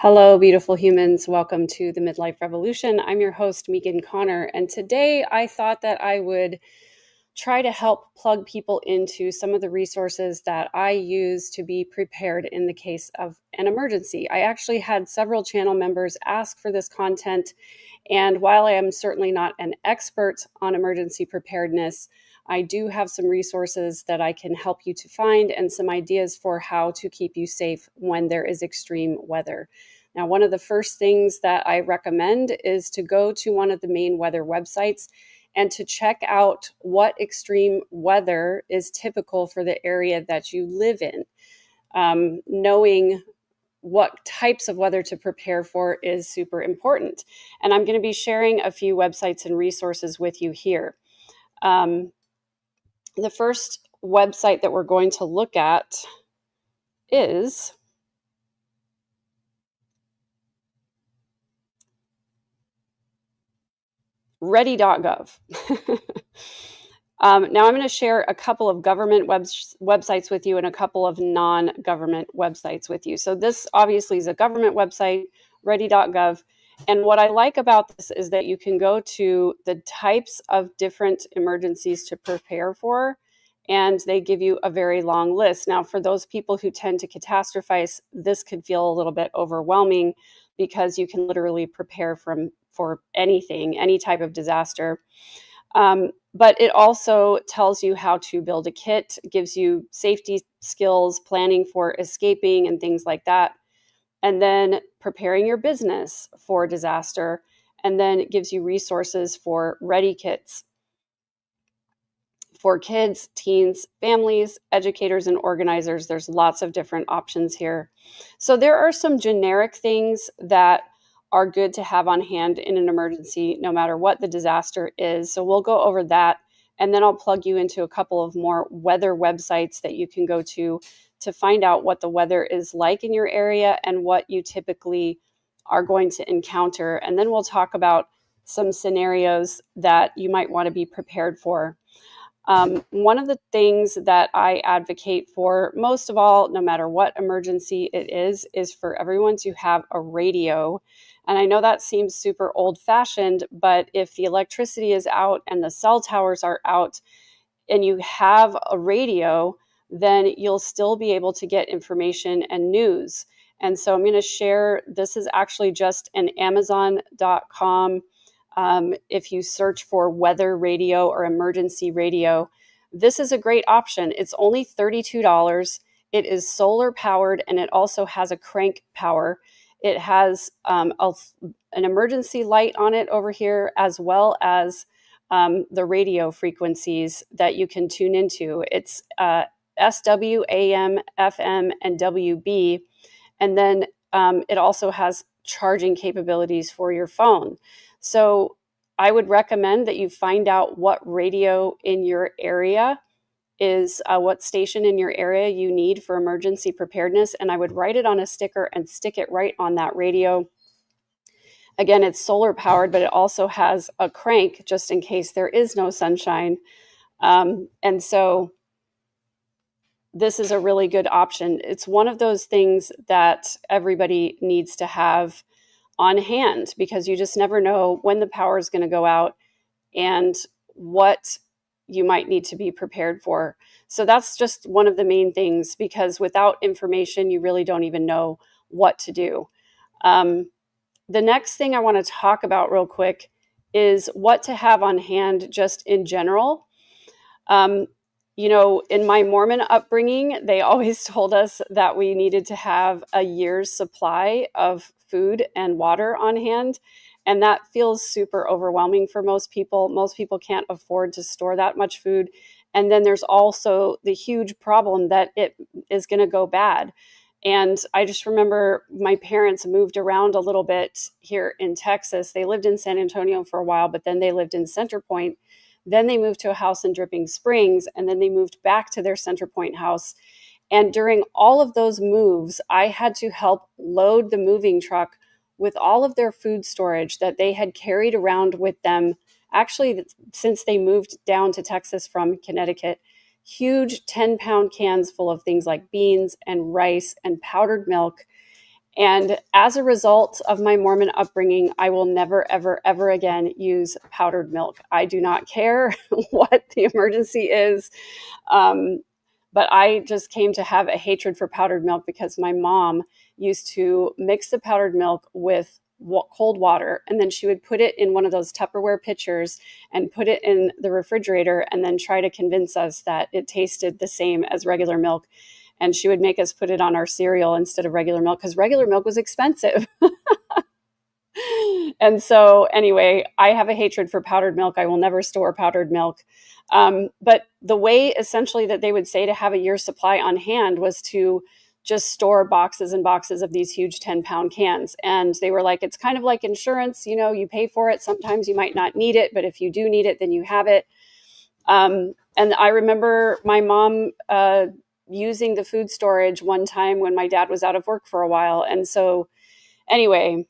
Hello, beautiful humans. Welcome to the Midlife Revolution. I'm your host, Megan Connor, and today I thought that I would try to help plug people into some of the resources that I use to be prepared in the case of an emergency. I actually had several channel members ask for this content, and while I am certainly not an expert on emergency preparedness, I do have some resources that I can help you to find and some ideas for how to keep you safe when there is extreme weather. Now, one of the first things that I recommend is to go to one of the main weather websites and to check out what extreme weather is typical for the area that you live in. Knowing what types of weather to prepare for is super important. And I'm going to be sharing a few websites and resources with you here. The first website that we're going to look at is Ready.gov. Now I'm going to share a couple of government websites with you and a couple of non-government websites with you. So this obviously is a government website, Ready.gov. And what I like about this is that you can go to the types of different emergencies to prepare for, and they give you a very long list. Now, for those people who tend to catastrophize, this could feel a little bit overwhelming because you can literally prepare for anything, any type of disaster. But it also tells you how to build a kit, gives you safety skills, planning for escaping and things like that. And then preparing your business for disaster. And then it gives you resources for ready kits for kids, teens, families, educators, and organizers. There's lots of different options here. So there are some generic things that are good to have on hand in an emergency, no matter what the disaster is. So we'll go over that. And then I'll plug you into a couple of more weather websites that you can go to find out what the weather is like in your area and what you typically are going to encounter. And then we'll talk about some scenarios that you might want to be prepared for. One of the things that I advocate for, most of all, no matter what emergency it is for everyone to have a radio. And I know that seems super old-fashioned, but if the electricity is out and the cell towers are out and you have a radio, then you'll still be able to get information and news. And so I'm going to share, this is actually just an Amazon.com. If you search for weather radio or emergency radio, this is a great option. It's only $32. It is solar powered and it also has a crank power. It has an emergency light on it over here, as well as the radio frequencies that you can tune into. It's SW, AM, FM, and WB. And then it also has charging capabilities for your phone. So I would recommend that you find out what radio in your area is, what station in your area you need for emergency preparedness. And I would write it on a sticker and stick it right on that radio. Again, it's solar powered, but it also has a crank just in case there is no sunshine. And so this is a really good option. It's one of those things that everybody needs to have on hand because you just never know when the power is going to go out and what you might need to be prepared for. So that's just one of the main things, because without information, you really don't even know what to do. The next thing I want to talk about real quick is what to have on hand just in general. In my Mormon upbringing, they always told us that we needed to have a year's supply of food and water on hand. And that feels super overwhelming for most people. Most people can't afford to store that much food. And then there's also the huge problem that it is going to go bad. And I just remember my parents moved around a little bit here in Texas. They lived in San Antonio for a while, but then they lived in Center Point. Then they moved to a house in Dripping Springs, and then they moved back to their Center Point house. And during all of those moves, I had to help load the moving truck with all of their food storage that they had carried around with them, actually, since they moved down to Texas from Connecticut. Huge 10-pound cans full of things like beans and rice and powdered milk. And as a result of my Mormon upbringing, I will never, ever, ever again use powdered milk. I do not care what the emergency is. But I just came to have a hatred for powdered milk because my mom used to mix the powdered milk with cold water, and then she would put it in one of those Tupperware pitchers and put it in the refrigerator and then try to convince us that it tasted the same as regular milk. And she would make us put it on our cereal instead of regular milk because regular milk was expensive. And so anyway, I have a hatred for powdered milk. I will never store powdered milk. But the way essentially that they would say to have a year's supply on hand was to just store boxes and boxes of these huge 10-pound cans. And they were like, it's kind of like insurance, you pay for it. Sometimes you might not need it, but if you do need it, then you have it. And I remember my mom using the food storage one time when my dad was out of work for a while. And so anyway,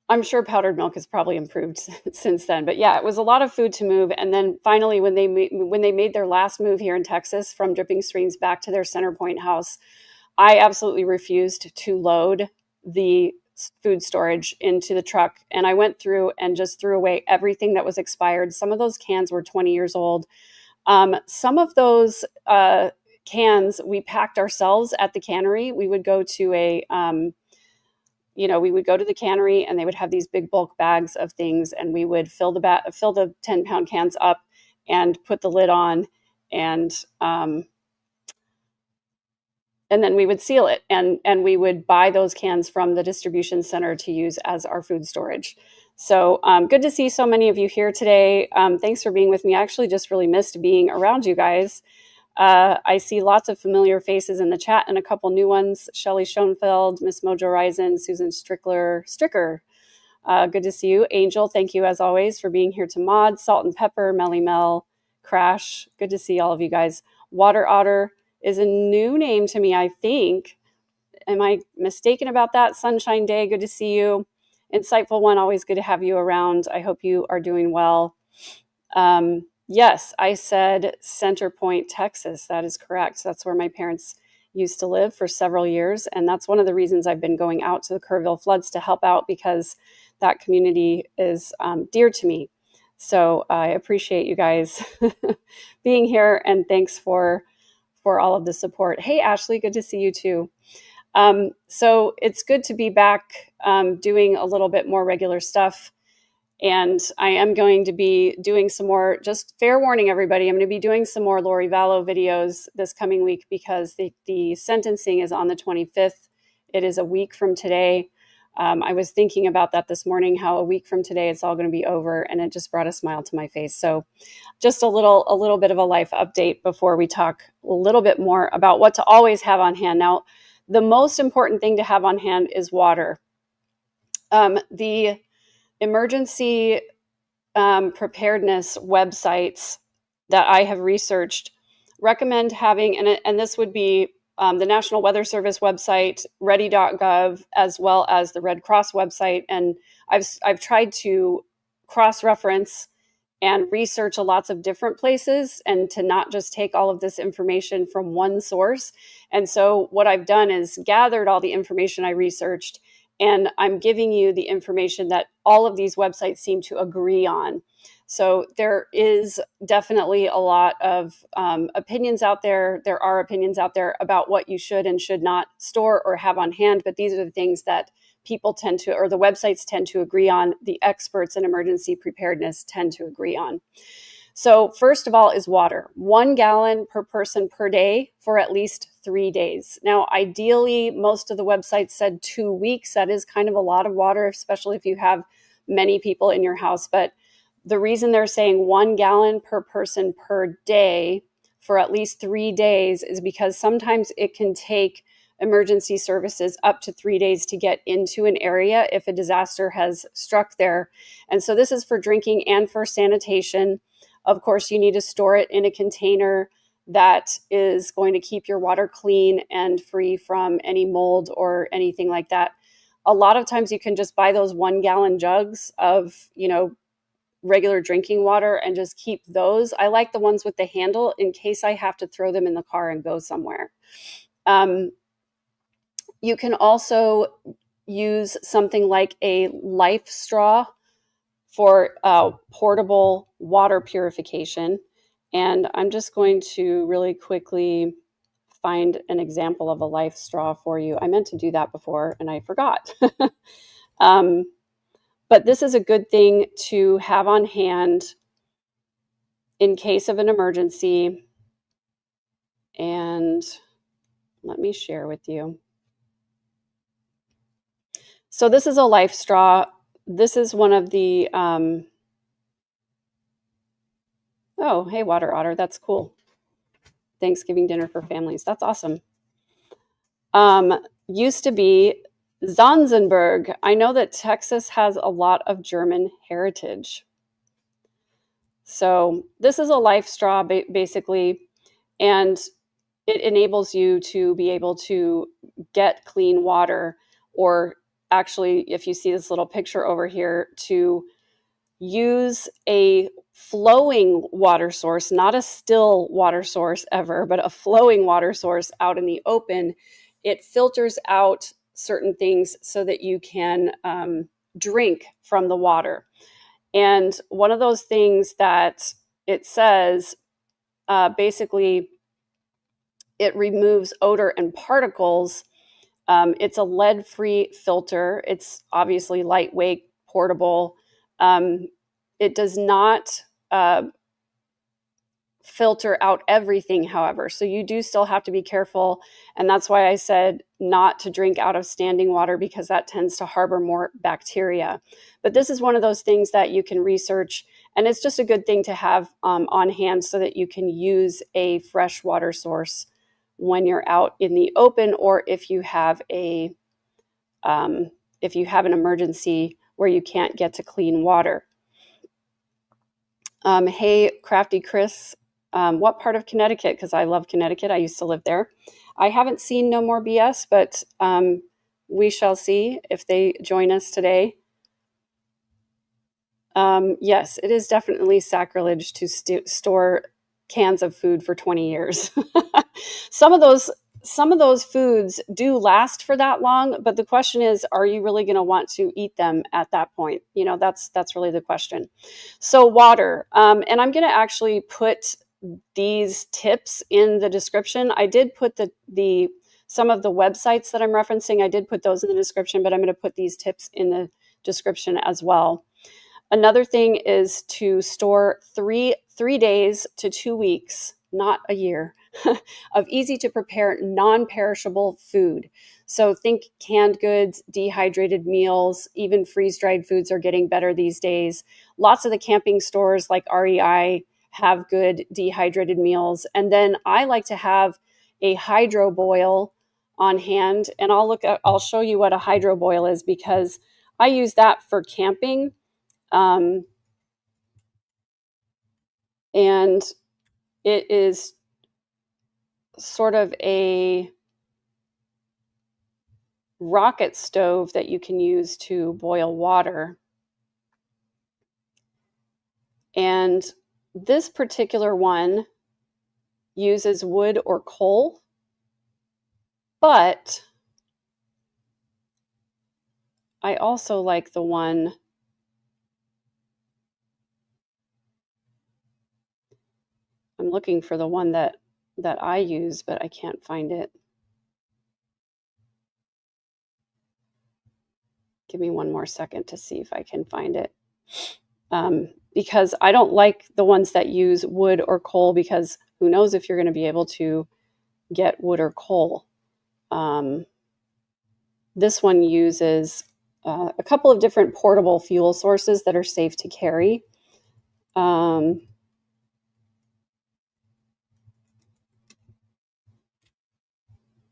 I'm sure powdered milk has probably improved since then. But yeah, it was a lot of food to move. And then finally, when they made their last move here in Texas from Dripping Springs back to their Center Point house, I absolutely refused to load the food storage into the truck. And I went through and just threw away everything that was expired. Some of those cans were 20 years old. Some of those cans we packed ourselves at the cannery. We would go to we would go to the cannery and they would have these big bulk bags of things, and we would fill the 10-pound cans up and put the lid on, and then we would seal it, and we would buy those cans from the distribution center to use as our food storage. So good to see so many of you here today. Thanks for being with me. I actually just really missed being around you guys. I see lots of familiar faces in the chat and a couple new ones. Shelly Schoenfeld, Miss Mojo Risen, Susan Stricker. Good to see you. Angel, thank you as always for being here to mod. Salt and Pepper, Melly Mel, Crash. Good to see all of you guys. Water Otter is a new name to me, I think. Am I mistaken about that? Sunshine Day, good to see you. Insightful One, always good to have you around. I hope you are doing well. Yes, I said Center Point, Texas. That is correct. That's where my parents used to live for several years. And that's one of the reasons I've been going out to the Kerrville floods to help out, because that community is dear to me. So I appreciate you guys being here, and thanks for all of the support. Hey, Ashley, good to see you too. So it's good to be back doing a little bit more regular stuff. And I am going to be doing some more, just fair warning everybody, I'm going to be doing some more Lori Vallow videos this coming week, because the sentencing is on the 25th. It is a week from today. I was thinking about that this morning, how a week from today it's all going to be over, and it just brought a smile to my face. So just a little bit of a life update before we talk a little bit more about what to always have on hand. Now, the most important thing to have on hand is water. The emergency preparedness websites that I have researched recommend having, and this would be the National Weather Service website, Ready.gov, as well as the Red Cross website. And I've tried to cross-reference and research lots of different places, and to not just take all of this information from one source. And so what I've done is gathered all the information I researched, and I'm giving you the information that all of these websites seem to agree on. So there is definitely a lot of opinions out there. There are opinions out there about what you should and should not store or have on hand, but these are the things that people tend to, or the websites tend to agree on. The experts in emergency preparedness tend to agree on. So first of all is water. 1 gallon per person per day for at least 3 days. Now, ideally, most of the websites said 2 weeks. That is kind of a lot of water, especially if you have many people in your house. But the reason they're saying 1 gallon per person per day for at least 3 days is because sometimes it can take emergency services up to 3 days to get into an area if a disaster has struck there. And so this is for drinking and for sanitation. Of course, you need to store it in a container that is going to keep your water clean and free from any mold or anything like that. A lot of times you can just buy those 1 gallon jugs of, regular drinking water and just keep those. I like the ones with the handle in case I have to throw them in the car and go somewhere. You can also use something like a life straw for portable water purification. And I'm just going to really quickly find an example of a life straw for you. I meant to do that before and I forgot. But this is a good thing to have on hand in case of an emergency. And let me share with you. So this is a life straw. This is one of the, oh, hey, Water Otter, that's cool. Thanksgiving dinner for families. That's awesome. Used to be Zanzenberg. I know that Texas has a lot of German heritage. So this is a life straw, basically, and it enables you to be able to get clean water, or actually, if you see this little picture over here, to use a flowing water source, not a still water source ever, but a flowing water source out in the open. It filters out certain things so that you can drink from the water. And one of those things that it says, basically, it removes odor and particles. It's a lead-free filter. It's obviously lightweight, portable. It does not filter out everything, however. So you do still have to be careful. And that's why I said not to drink out of standing water, because that tends to harbor more bacteria. But this is one of those things that you can research. And it's just a good thing to have on hand so that you can use a fresh water source when you're out in the open, or if you have an emergency where you can't get to clean water. Hey, Crafty Chris, what part of Connecticut? Because I love Connecticut. I used to live there. I haven't seen No More BS, but we shall see if they join us today. Yes, it is definitely sacrilege to store cans of food for 20 years. Some of those foods do last for that long, but the question is, are you really going to want to eat them at that point? You know, that's really the question. So water, and I'm going to actually put these tips in the description. I did put some of the websites that I'm referencing, I did put those in the description, but I'm going to put these tips in the description as well. Another thing is to store 3 days to 2 weeks, not a year, of easy to prepare non-perishable food. So think canned goods, dehydrated meals, even freeze-dried foods are getting better these days. Lots of the camping stores like REI have good dehydrated meals. And then I like to have a hydro boil on hand, and I'll show you what a hydro boil is, because I use that for camping. And it is sort of a rocket stove that you can use to boil water. And this particular one uses wood or coal, but I also like the one, I'm looking for the one that I use, but I can't find it. Give me one more second to see if I can find it. Because I don't like the ones that use wood or coal, because who knows if you're going to be able to get wood or coal. This one uses a couple of different portable fuel sources that are safe to carry.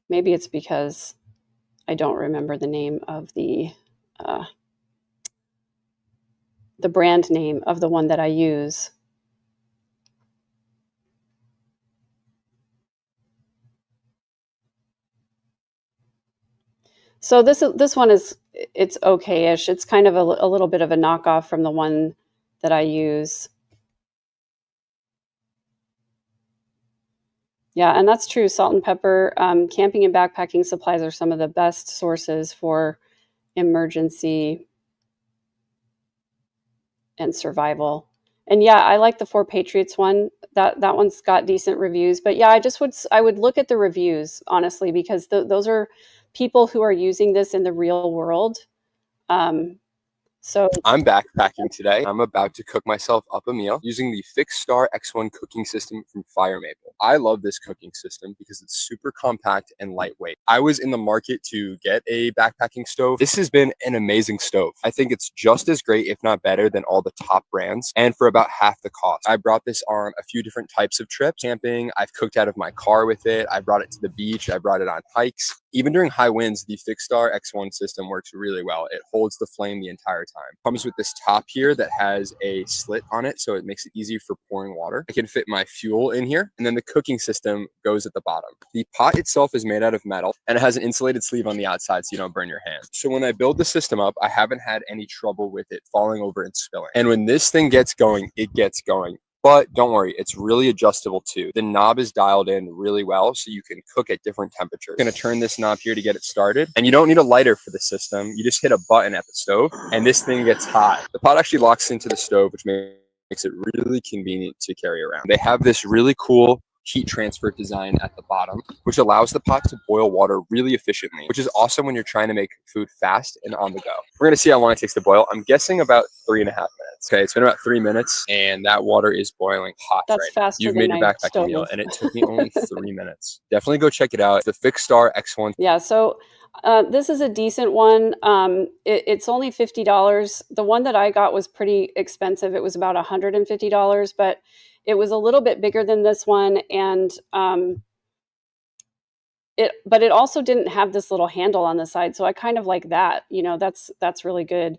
Maybe it's because I don't remember the name of the brand name of the one that I use. So this one it's okay-ish. It's kind of a little bit of a knockoff from the one that I use. Yeah, and that's true. Salt and pepper, camping and backpacking supplies are some of the best sources for emergency and survival. And yeah, I like the Four Patriots one. That one's got decent reviews. But yeah, I would look at the reviews honestly, because those are people who are using this in the real world. Um, so I'm backpacking today. I'm about to cook myself up a meal using the Fixed Star X1 cooking system from Fire Maple. I love this cooking system because it's super compact and lightweight. I was in the market to get a backpacking stove. This has been an amazing stove. I think it's just as great, if not better, than all the top brands, and for about half the cost. I brought this on a few different types of trips. Camping, I've cooked out of my car with it. I brought it to the beach. I brought it on hikes. Even during high winds, the Fixed Star X1 system works really well. It holds the flame the entire time. Comes with this top here that has a slit on it, so it makes it easy for pouring water. I can fit my fuel in here, and then the cooking system goes at the bottom. The pot itself is made out of metal, and it has an insulated sleeve on the outside so you don't burn your hand. So when I build the system up, I haven't had any trouble with it falling over and spilling. And when this thing gets going, it gets going. But don't worry, it's really adjustable too. The knob is dialed in really well, so you can cook at different temperatures. I'm gonna turn this knob here to get it started. And you don't need a lighter for the system. You just hit a button at the stove and this thing gets hot. The pot actually locks into the stove, which makes it really convenient to carry around. They have this really cool heat transfer design at the bottom, which allows the pot to boil water really efficiently, which is awesome when you're trying to make food fast and on the go. We're gonna see how long it takes to boil. I'm guessing about 3.5 minutes. Okay, it's been about 3 minutes and that water is boiling hot that's right now. faster You've than made your my backpacking meal stove. and it took me only 3 minutes. Definitely go check it out. It's the Fixed Star X1. Yeah, so this is a decent one. It's only $50. The one that I got was pretty expensive. It was about $150, but it was a little bit bigger than this one, and but it also didn't have this little handle on the side, so I kind of like that. That's really good.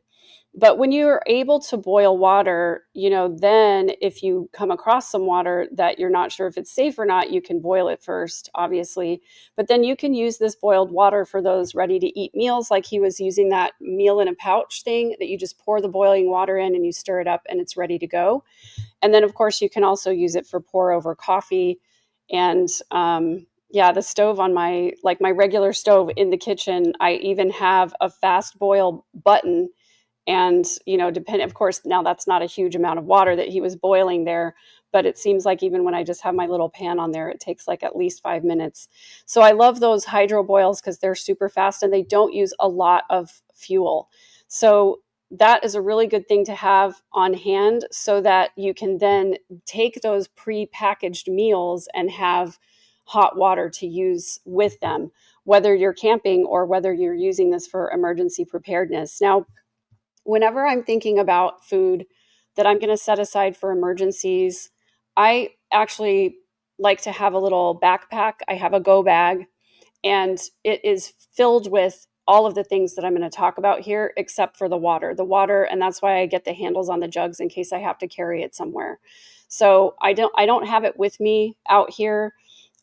But when you're able to boil water, then if you come across some water that you're not sure if it's safe or not, you can boil it first, obviously. But then you can use this boiled water for those ready to eat meals, like he was using that meal in a pouch thing that you just pour the boiling water in and you stir it up and it's ready to go. And then, of course, you can also use it for pour over coffee. And yeah, the stove on my regular stove in the kitchen, I even have a fast boil button. And, of course, now that's not a huge amount of water that he was boiling there, but it seems like even when I just have my little pan on there, it takes like at least 5 minutes. So I love those hydro boils because they're super fast and they don't use a lot of fuel. So that is a really good thing to have on hand so that you can then take those pre-packaged meals and have hot water to use with them, whether you're camping or whether you're using this for emergency preparedness. Now, whenever I'm thinking about food that I'm going to set aside for emergencies, I actually like to have a little backpack. I have a go bag, and it is filled with all of the things that I'm going to talk about here, except for the water. The water, and that's why I get the handles on the jugs in case I have to carry it somewhere. So I don't have it with me out here,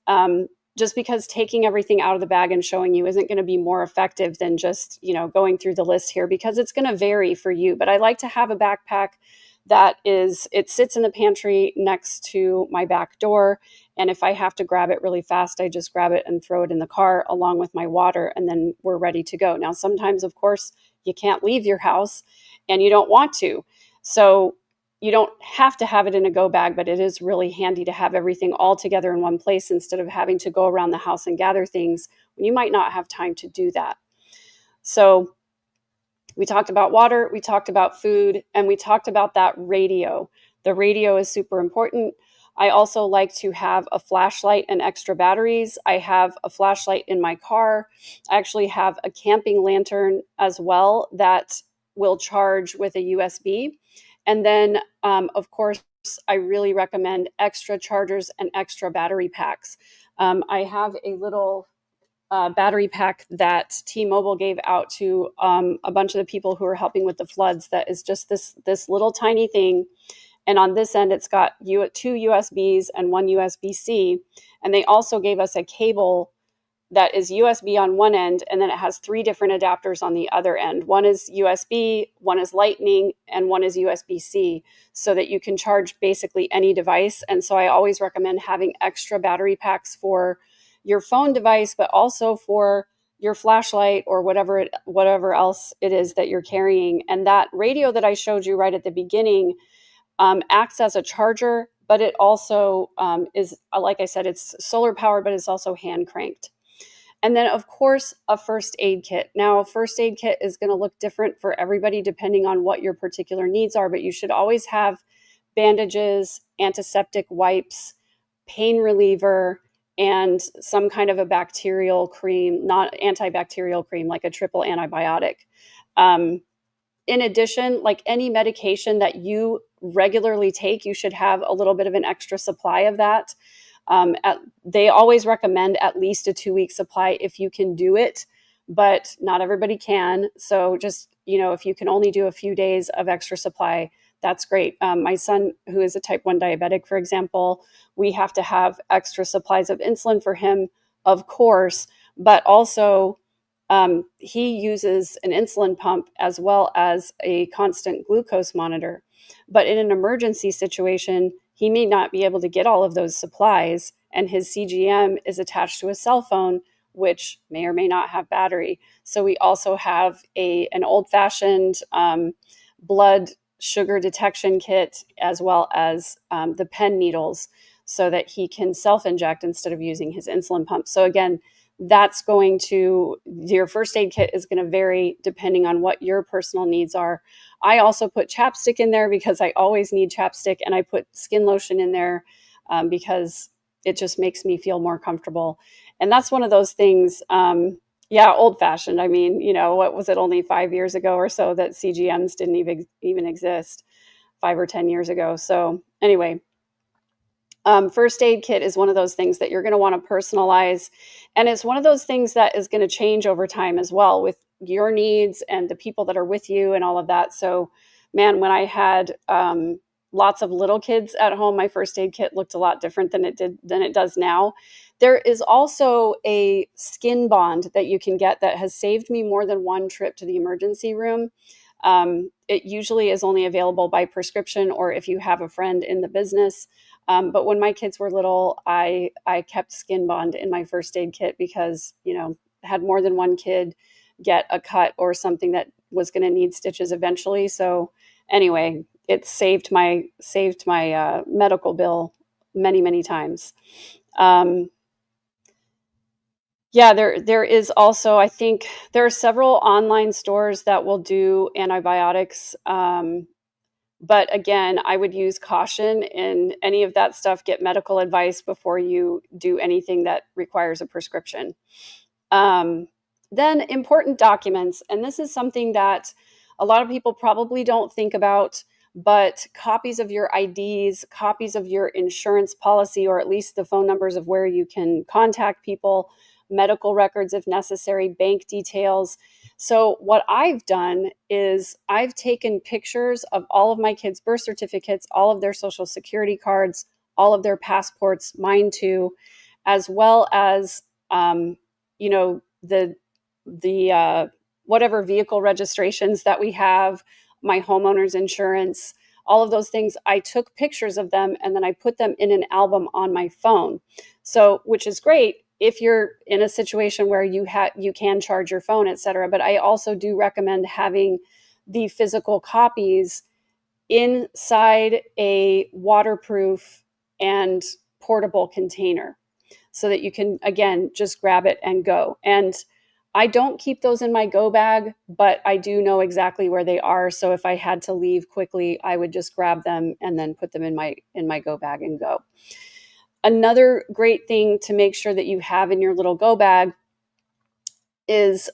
um, just because taking everything out of the bag and showing you isn't going to be more effective than just going through the list here, because it's going to vary for you. But I like to have a backpack it sits in the pantry next to my back door, and if I have to grab it really fast, I just grab it and throw it in the car along with my water, and then we're ready to go. Now sometimes, of course, you can't leave your house and you don't want to, so you don't have to have it in a go bag, but it is really handy to have everything all together in one place instead of having to go around the house and gather things when you might not have time to do that. So we talked about water, we talked about food, and we talked about that radio. The radio is super important. I also like to have a flashlight and extra batteries. I have a flashlight in my car. I actually have a camping lantern as well that will charge with a USB. And then, of course, I really recommend extra chargers and extra battery packs. I have a little battery pack that T-Mobile gave out to a bunch of the people who are helping with the floods. That is just this little tiny thing, and on this end, it's got two USBs and one USB-C. And they also gave us a cable that is USB on one end, and then it has 3 different adapters on the other end. One is USB, one is Lightning, and one is USB-C, so that you can charge basically any device. And so I always recommend having extra battery packs for your phone device, but also for your flashlight or whatever else it is that you're carrying. And that radio that I showed you right at the beginning acts as a charger, but it also is, like I said, it's solar powered, but it's also hand cranked. And then, of course, a first aid kit. Now, a first aid kit is going to look different for everybody depending on what your particular needs are, but you should always have bandages, antiseptic wipes, pain reliever, and some kind of a bacterial cream, not antibacterial cream, like a triple antibiotic. In addition, like any medication that you regularly take, you should have a little bit of an extra supply of that. They always recommend at least a 2-week supply if you can do it, but not everybody can. So just, if you can only do a few days of extra supply, that's great. My son, who is a type 1 diabetic, for example, we have to have extra supplies of insulin for him, of course, but also he uses an insulin pump as well as a constant glucose monitor. But in an emergency situation, he may not be able to get all of those supplies, and his CGM is attached to a cell phone, which may or may not have battery. So we also have an old-fashioned blood sugar detection kit, as well as the pen needles, so that he can self-inject instead of using his insulin pump. So again, your first aid kit is going to vary depending on what your personal needs are. I also put chapstick in there because I always need chapstick, and I put skin lotion in there because it just makes me feel more comfortable. And that's one of those things, old fashioned. I mean, what was it, only 5 years ago or so that CGMs didn't even exist, 5 or 10 years ago. So anyway, first aid kit is one of those things that you're going to want to personalize. And it's one of those things that is going to change over time as well with your needs and the people that are with you and all of that. So, man, when I had lots of little kids at home, my first aid kit looked a lot different than it does now. There is also a skin bond that you can get that has saved me more than one trip to the emergency room. It usually is only available by prescription or if you have a friend in the business. But when my kids were little, I kept skin bond in my first aid kit because, had more than one kid get a cut or something that was going to need stitches eventually. So anyway, it saved my medical bill many, many times. There is also, I think there are several online stores that will do antibiotics. But again, I would use caution in any of that stuff. Get medical advice before you do anything that requires a prescription. Then important documents. And this is something that a lot of people probably don't think about, but copies of your IDs, copies of your insurance policy, or at least the phone numbers of where you can contact people, medical records if necessary, bank details. So what I've done is I've taken pictures of all of my kids' birth certificates, all of their social security cards, all of their passports, mine too, as well as, the whatever vehicle registrations that we have, my homeowner's insurance, all of those things. I took pictures of them and then I put them in an album on my phone. So, which is great if you're in a situation where you can charge your phone, etc. But I also do recommend having the physical copies inside a waterproof and portable container so that you can, again, just grab it and go. And I don't keep those in my go bag, but I do know exactly where they are. So if I had to leave quickly, I would just grab them and then put them in my go bag and go. Another great thing to make sure that you have in your little go bag is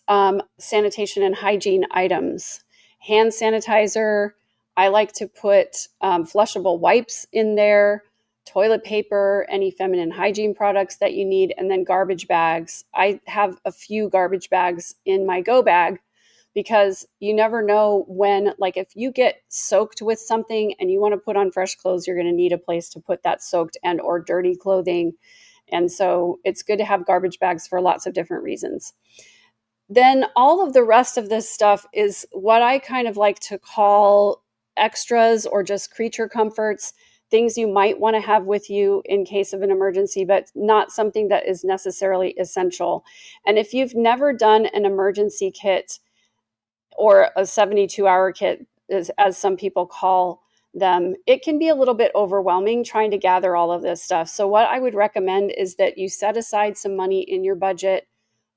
sanitation and hygiene items. Hand sanitizer. I like to put flushable wipes in there, toilet paper, any feminine hygiene products that you need, and then garbage bags. I have a few garbage bags in my go bag because you never know when, like if you get soaked with something and you want to put on fresh clothes, you're going to need a place to put that soaked and or dirty clothing. And so it's good to have garbage bags for lots of different reasons. Then all of the rest of this stuff is what I kind of like to call extras or just creature comforts, things you might want to have with you in case of an emergency, but not something that is necessarily essential. And if you've never done an emergency kit or a 72-hour kit, as some people call them, it can be a little bit overwhelming trying to gather all of this stuff. So what I would recommend is that you set aside some money in your budget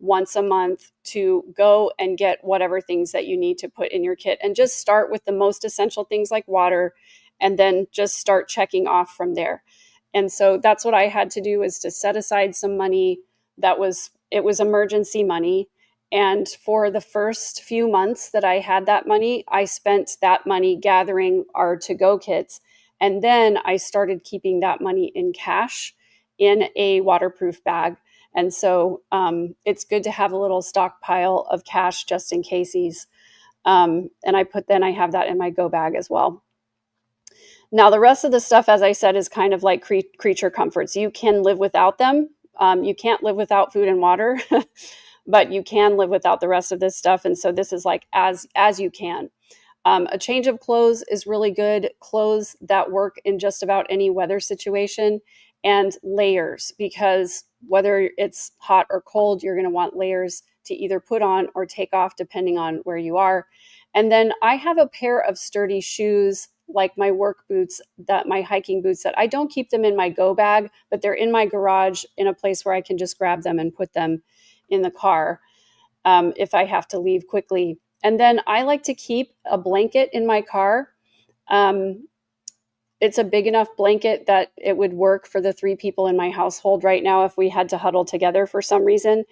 once a month to go and get whatever things that you need to put in your kit, and just start with the most essential things like water, and then just start checking off from there. And so that's what I had to do, is to set aside some money. It was emergency money. And for the first few months that I had that money, I spent that money gathering our to-go kits. And then I started keeping that money in cash in a waterproof bag. And so it's good to have a little stockpile of cash just in cases. And I have that in my go bag as well. Now, the rest of the stuff, as I said, is kind of like creature comforts. You can live without them. You can't live without food and water, but you can live without the rest of this stuff. And so this is like as you can. A change of clothes is really good. Clothes that work in just about any weather situation, and layers, because whether it's hot or cold, you're going to want layers to either put on or take off depending on where you are. And then I have a pair of sturdy shoes, like my work boots, my hiking boots, that I don't keep them in my go bag, but they're in my garage in a place where I can just grab them and put them in the car if I have to leave quickly. And then I like to keep a blanket in my car. It's a big enough blanket that it would work for the 3 people in my household right now if we had to huddle together for some reason.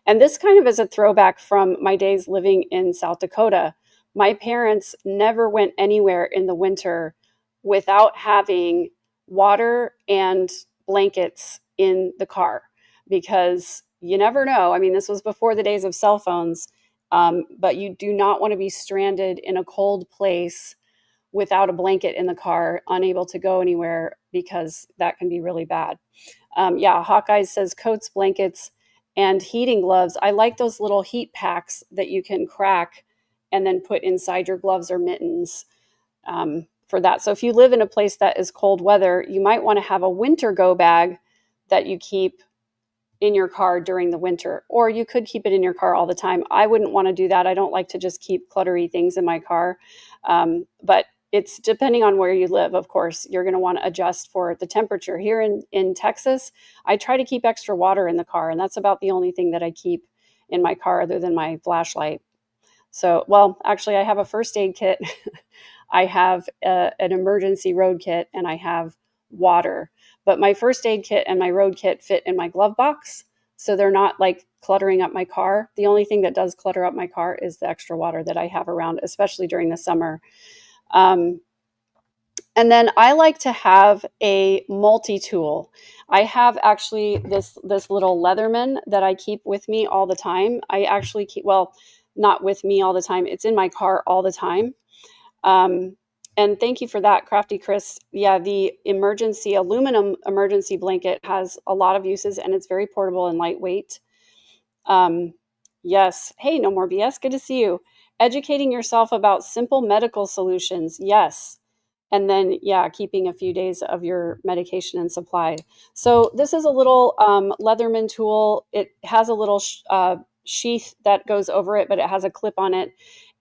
And this kind of is a throwback from my days living in South Dakota. My parents never went anywhere in the winter without having water and blankets in the car, because you never know. I mean, this was before the days of cell phones, but you do not want to be stranded in a cold place without a blanket in the car, unable to go anywhere, because that can be really bad. Hawkeye says coats, blankets, and heating gloves. I like those little heat packs that you can crack and then put inside your gloves or mittens for that. So if you live in a place that is cold weather, you might want to have a winter go bag that you keep in your car during the winter, or you could keep it in your car all the time. I wouldn't want to do that. I don't like to just keep cluttery things in my car. But it's depending on where you live, of course. You're going to want to adjust for the temperature. Here in Texas, I try to keep extra water in the car, and that's about the only thing that I keep in my car other than my flashlight. So, well, actually, I have a first aid kit. I have an emergency road kit, and I have water. But my first aid kit and my road kit fit in my glove box, so they're not like cluttering up my car. The only thing that does clutter up my car is the extra water that I have around, especially during the summer. And then I like to have a multi-tool. I have actually this little Leatherman that I keep with me all the time. I actually keep, well, not with me all the time. It's in my car all the time. And thank you for that, Crafty Chris. Yeah, the aluminum emergency blanket has a lot of uses, and it's very portable and lightweight. Yes. Hey, no more BS. Good to see you. Educating yourself about simple medical solutions. Yes. And then, keeping a few days of your medication and supply. So this is a little Leatherman tool. It has a little sheath that goes over it, but it has a clip on it.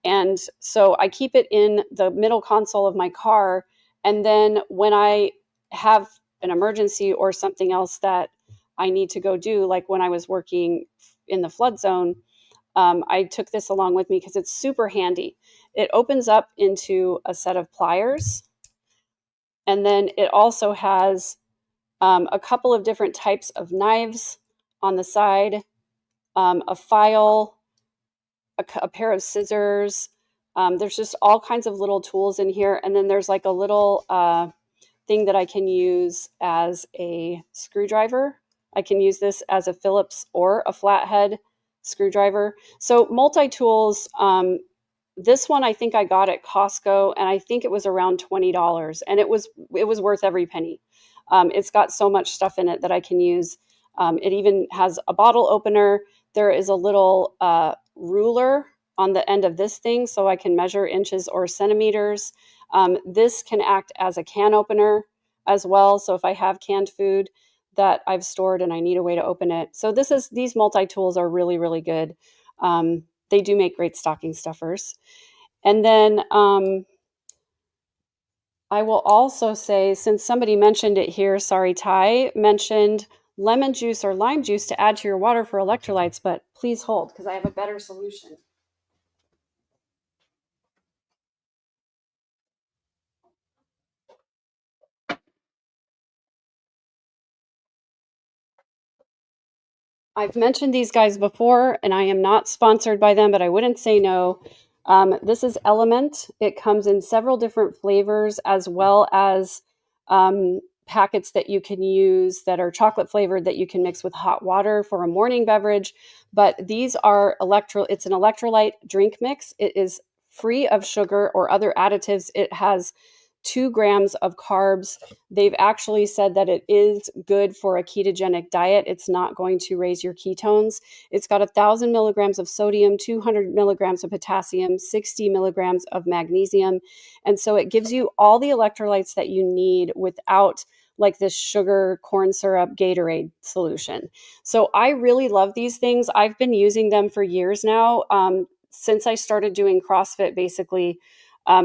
And so I keep it in the middle console of my car. And then when I have an emergency or something else that I need to go do, like when I was working in the flood zone, I took this along with me because it's super handy. It opens up into a set of pliers. And then it also has a couple of different types of knives on the side, a file, a pair of scissors. There's just all kinds of little tools in here. And then there's like a little thing that I can use as a screwdriver. I can use this as a Phillips or a flathead screwdriver. So multi-tools, this one I think I got at Costco, and I think it was around $20, and it was worth every penny. It's got so much stuff in it that I can use. It even has a bottle opener. There is a little ruler on the end of this thing so I can measure inches or centimeters. This can act as a can opener as well. So if I have canned food that I've stored and I need a way to open it. So these multi-tools are really, really good. They do make great stocking stuffers. And then I will also say, since somebody mentioned it here, sorry, Ty mentioned lemon juice or lime juice to add to your water for electrolytes, but please hold because I have a better solution. I've mentioned these guys before, and I am not sponsored by them, but I wouldn't say no. This is Element. It comes in several different flavors, as well as packets that you can use that are chocolate flavored that you can mix with hot water for a morning beverage. But these are it's an electrolyte drink mix. It is free of sugar or other additives. It has 2 grams of carbs. They've actually said that it is good for a ketogenic diet. It's not going to raise your ketones. It's got 1,000 milligrams of sodium, 200 milligrams of potassium, 60 milligrams of magnesium. And so it gives you all the electrolytes that you need without like this sugar corn syrup Gatorade solution. So I really love these things. I've been using them for years now, since I started doing CrossFit, basically.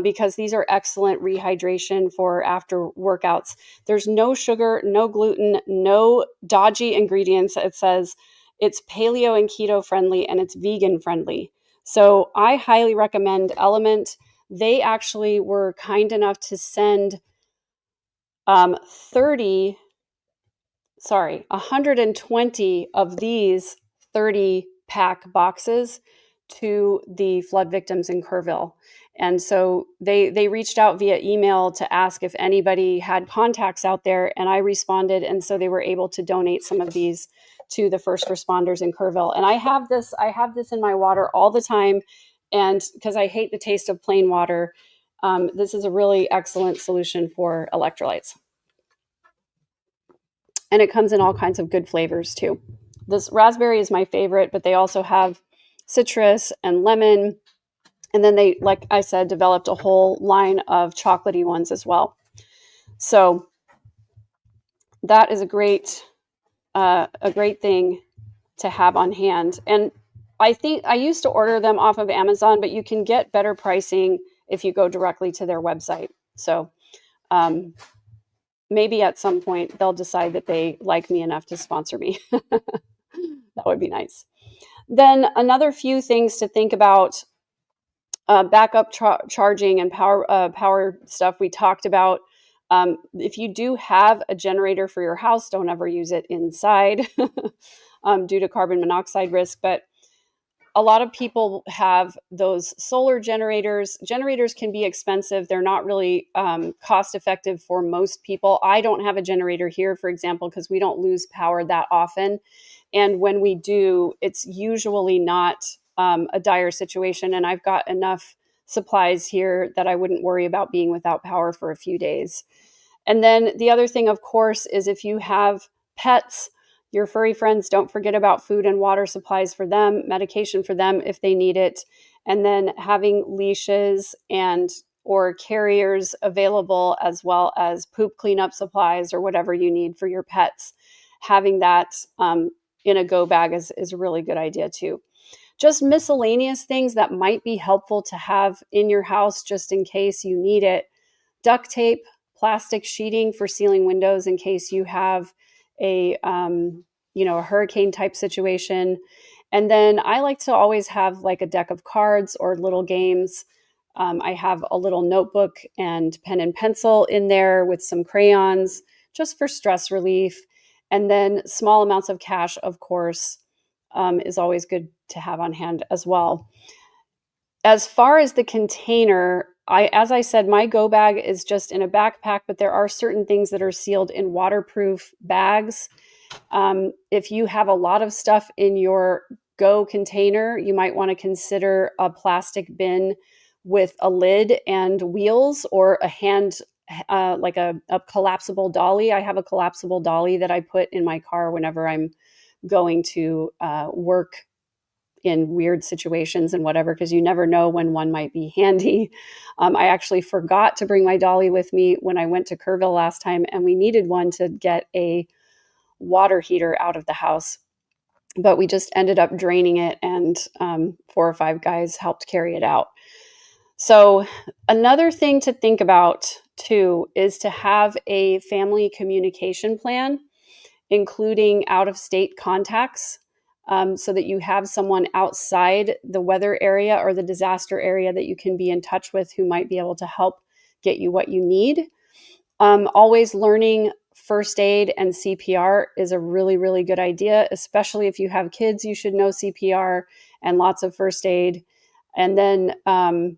Because these are excellent rehydration for after workouts. There's no sugar, no gluten, no dodgy ingredients. It says it's paleo and keto friendly and it's vegan friendly. So I highly recommend Element. They actually were kind enough to send 120 of these 30 pack boxes to the flood victims in Kerrville. And so they reached out via email to ask if anybody had contacts out there, and I responded, and so they were able to donate some of these to the first responders in Kerrville. And I have this in my water all the time, and because I hate the taste of plain water, this is a really excellent solution for electrolytes. And it comes in all kinds of good flavors too. This raspberry is my favorite, but they also have citrus and lemon. And then they, like I said, developed a whole line of chocolatey ones as well. So that is a great thing to have on hand. And I think I used to order them off of Amazon, but you can get better pricing if you go directly to their website. So maybe at some point they'll decide that they like me enough to sponsor me. That would be nice. Then another few things to think about, backup charging and power stuff we talked about. If you do have a generator for your house, don't ever use it inside due to carbon monoxide risk. But a lot of people have those solar generators. Generators can be expensive. They're not really cost effective for most people. I don't have a generator here, for example, because we don't lose power that often. And when we do, it's usually not a dire situation. And I've got enough supplies here that I wouldn't worry about being without power for a few days. And then the other thing, of course, is if you have pets, your furry friends, don't forget about food and water supplies for them, medication for them if they need it, and then having leashes and or carriers available, as well as poop cleanup supplies or whatever you need for your pets. Having that in a go bag is a really good idea too. Just miscellaneous things that might be helpful to have in your house just in case you need it. Duct tape, plastic sheeting for sealing windows in case you have a hurricane type situation. And then I like to always have like a deck of cards or little games. I have a little notebook and pen and pencil in there with some crayons just for stress relief. And then small amounts of cash, of course, is always good to have on hand as well. As far as the container, as I said, my go bag is just in a backpack, but there are certain things that are sealed in waterproof bags. If you have a lot of stuff in your go container, you might want to consider a plastic bin with a lid and wheels, or a hand like a collapsible dolly. I have a collapsible dolly that I put in my car whenever I'm going to work in weird situations and whatever, because you never know when one might be handy. I actually forgot to bring my dolly with me when I went to Kerrville last time, and we needed one to get a water heater out of the house. But we just ended up draining it, and 4 or 5 guys helped carry it out. So, another thing to think about too is to have a family communication plan, including out of state contacts, so that you have someone outside the weather area or the disaster area that you can be in touch with who might be able to help get you what you need. Always learning first aid and CPR is a really, really good idea, especially if you have kids. You should know CPR and lots of first aid. And then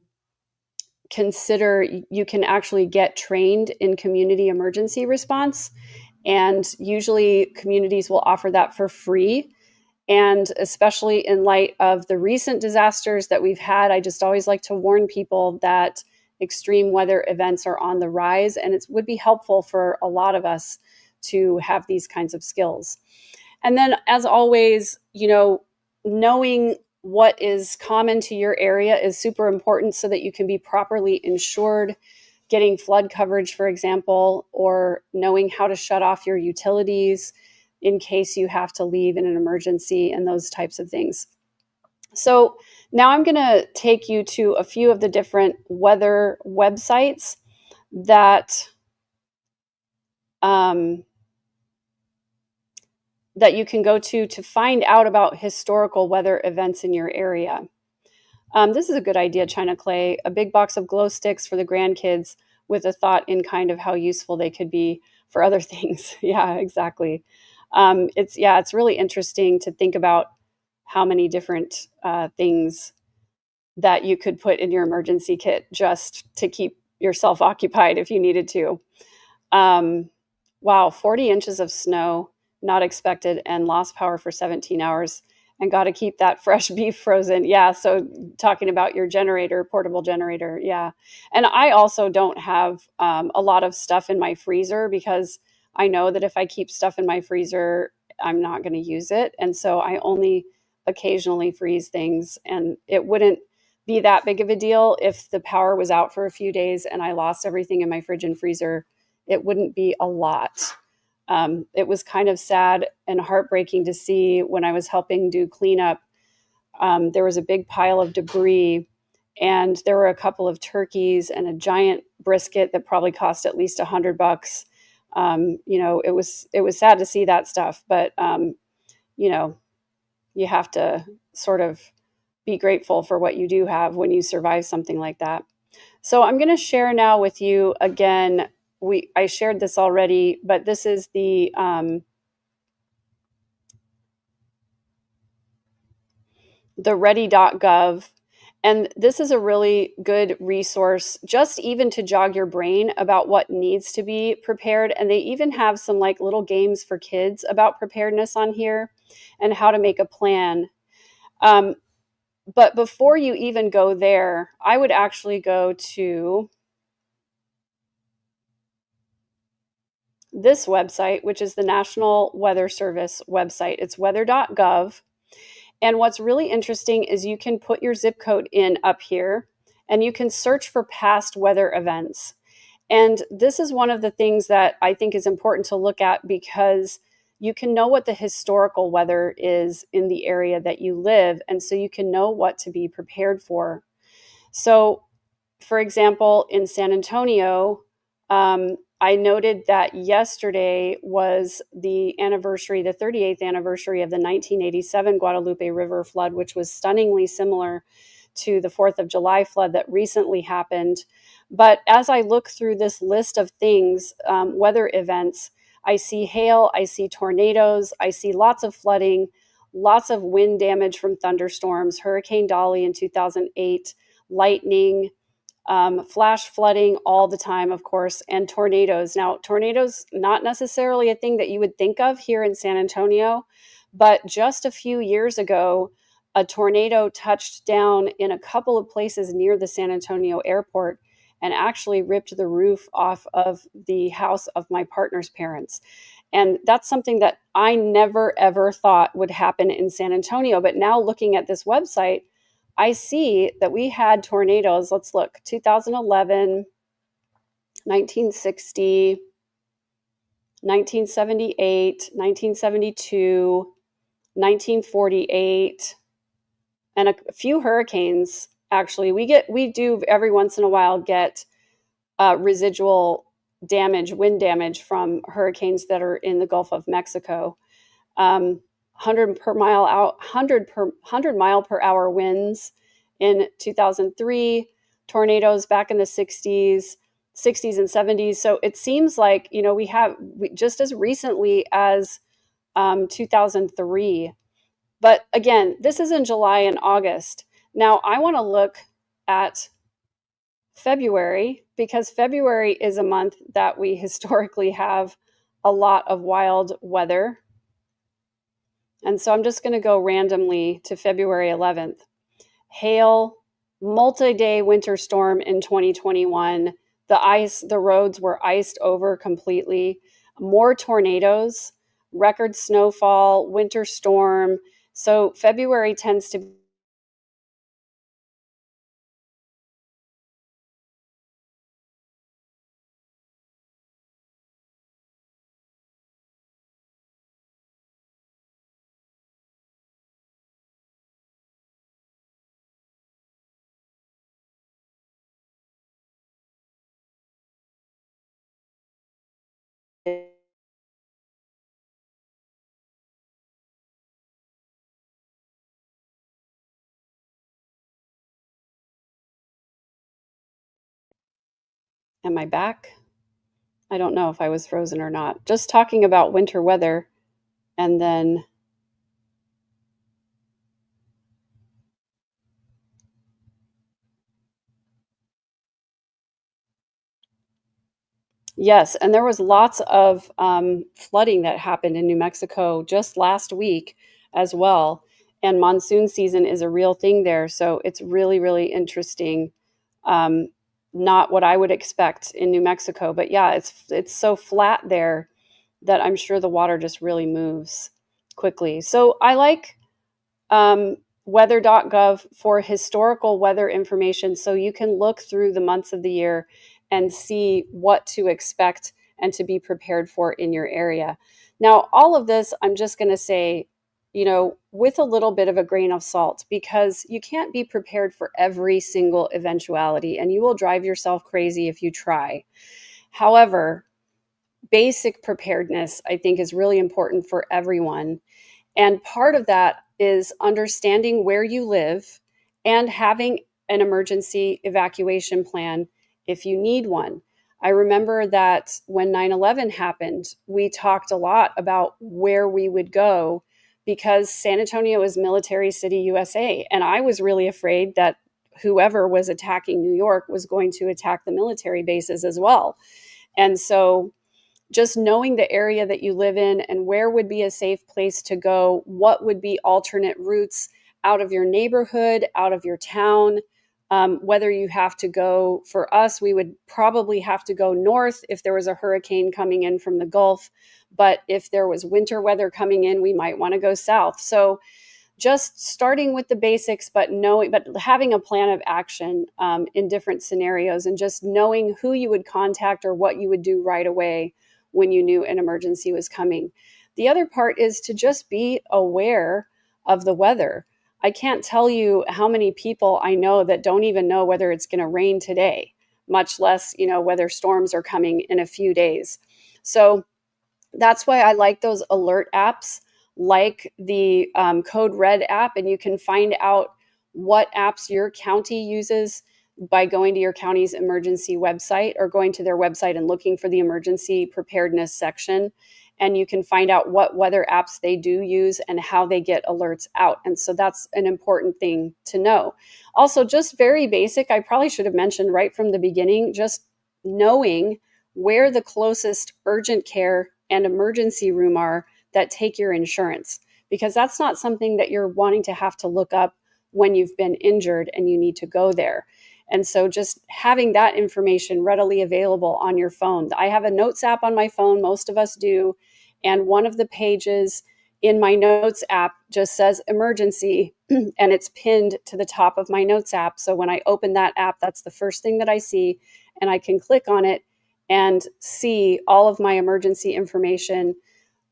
consider you can actually get trained in community emergency response. And usually communities will offer that for free. And especially in light of the recent disasters that we've had, I just always like to warn people that extreme weather events are on the rise, and it would be helpful for a lot of us to have these kinds of skills. And then, as always, knowing what is common to your area is super important so that you can be properly insured. Getting flood coverage, for example, or knowing how to shut off your utilities in case you have to leave in an emergency, and those types of things. So now I'm going to take you to a few of the different weather websites that that you can go to find out about historical weather events in your area. This is a good idea, China Clay. A big box of glow sticks for the grandkids with a thought in kind of how useful they could be for other things. Yeah, exactly. It's really interesting to think about how many different things that you could put in your emergency kit just to keep yourself occupied if you needed to. Wow, 40 inches of snow, not expected, and lost power for 17 hours. And got to keep that fresh beef frozen. Yeah, so talking about your generator, portable generator. Yeah. And I also don't have a lot of stuff in my freezer because I know that if I keep stuff in my freezer, I'm not going to use it. And so I only occasionally freeze things. And it wouldn't be that big of a deal if the power was out for a few days and I lost everything in my fridge and freezer. It wouldn't be a lot. It was kind of sad and heartbreaking to see when I was helping do cleanup. There was a big pile of debris, and there were a couple of turkeys and a giant brisket that probably cost at least $100. It was sad to see that stuff, but you have to sort of be grateful for what you do have when you survive something like that. So I'm going to share now with you again. I shared this already, but this is the Ready.gov. And this is a really good resource, just even to jog your brain about what needs to be prepared. And they even have some like little games for kids about preparedness on here and how to make a plan. But before you even go there, I would actually go to this website, which is the National Weather Service website. It's weather.gov. And what's really interesting is you can put your zip code in up here and you can search for past weather events. And this is one of the things that I think is important to look at because you can know what the historical weather is in the area that you live. And so you can know what to be prepared for. So, for example, in San Antonio, I noted that yesterday was the 38th anniversary of the 1987 Guadalupe River flood, which was stunningly similar to the 4th of July flood that recently happened. But as I look through this list of things, weather events, I see hail, I see tornadoes, I see lots of flooding, lots of wind damage from thunderstorms, Hurricane Dolly in 2008, lightning, flash flooding all the time, of course, and tornadoes. Now, tornadoes, not necessarily a thing that you would think of here in San Antonio, but just a few years ago, a tornado touched down in a couple of places near the San Antonio airport, and actually ripped the roof off of the house of my partner's parents. And that's something that I never ever thought would happen in San Antonio. But now looking at this website, I see that we had tornadoes. Let's look: 2011, 1960, 1978, 1972, 1948, and a few hurricanes. Actually, we do every once in a while get residual damage, wind damage from hurricanes that are in the Gulf of Mexico. 100 mile per hour winds in 2003, tornadoes back in the 60s and 70s. So it seems like, we just as recently as 2003. But again, this is in July and August. Now I want to look at February, because February is a month that we historically have a lot of wild weather. And so I'm just going to go randomly to February 11th. Hail, multi-day winter storm in 2021. The roads were iced over completely. More tornadoes, record snowfall, winter storm. So February tends to Am I back? I don't know if I was frozen or not. Just talking about winter weather, and then yes, and there was lots of flooding that happened in New Mexico just last week as well. And monsoon season is a real thing there, so it's really, really interesting. Um, Not what I would expect in New Mexico, but yeah, it's so flat there that I'm sure the water just really moves quickly. So I like um, weather.gov for historical weather information, so you can look through the months of the year and see what to expect and to be prepared for in your area. Now, all of this, I'm just going to say, with a little bit of a grain of salt, because you can't be prepared for every single eventuality, and you will drive yourself crazy if you try. However, basic preparedness, I think, is really important for everyone. And part of that is understanding where you live and having an emergency evacuation plan if you need one. I remember that when 9/11 happened, we talked a lot about where we would go, because San Antonio is Military City, USA. And I was really afraid that whoever was attacking New York was going to attack the military bases as well. And so just knowing the area that you live in and where would be a safe place to go, what would be alternate routes out of your neighborhood, out of your town, whether you have to go. For us, we would probably have to go north if there was a hurricane coming in from the Gulf. But if there was winter weather coming in, we might want to go south. So just starting with the basics, but having a plan of action in different scenarios, and just knowing who you would contact or what you would do right away when you knew an emergency was coming. The other part is to just be aware of the weather. I can't tell you how many people I know that don't even know whether it's going to rain today, much less, whether storms are coming in a few days. So that's why I like those alert apps, like the Code Red app, and you can find out what apps your county uses by going to your county's emergency website, or going to their website and looking for the emergency preparedness section. And you can find out what weather apps they do use and how they get alerts out. And so that's an important thing to know. Also, just very basic, I probably should have mentioned right from the beginning, just knowing where the closest urgent care and emergency room are that take your insurance, because that's not something that you're wanting to have to look up when you've been injured and you need to go there. And so just having that information readily available on your phone. I have a notes app on my phone, most of us do, and one of the pages in my notes app just says emergency, and it's pinned to the top of my notes app. So when I open that app, that's the first thing that I see, and I can click on it and see all of my emergency information.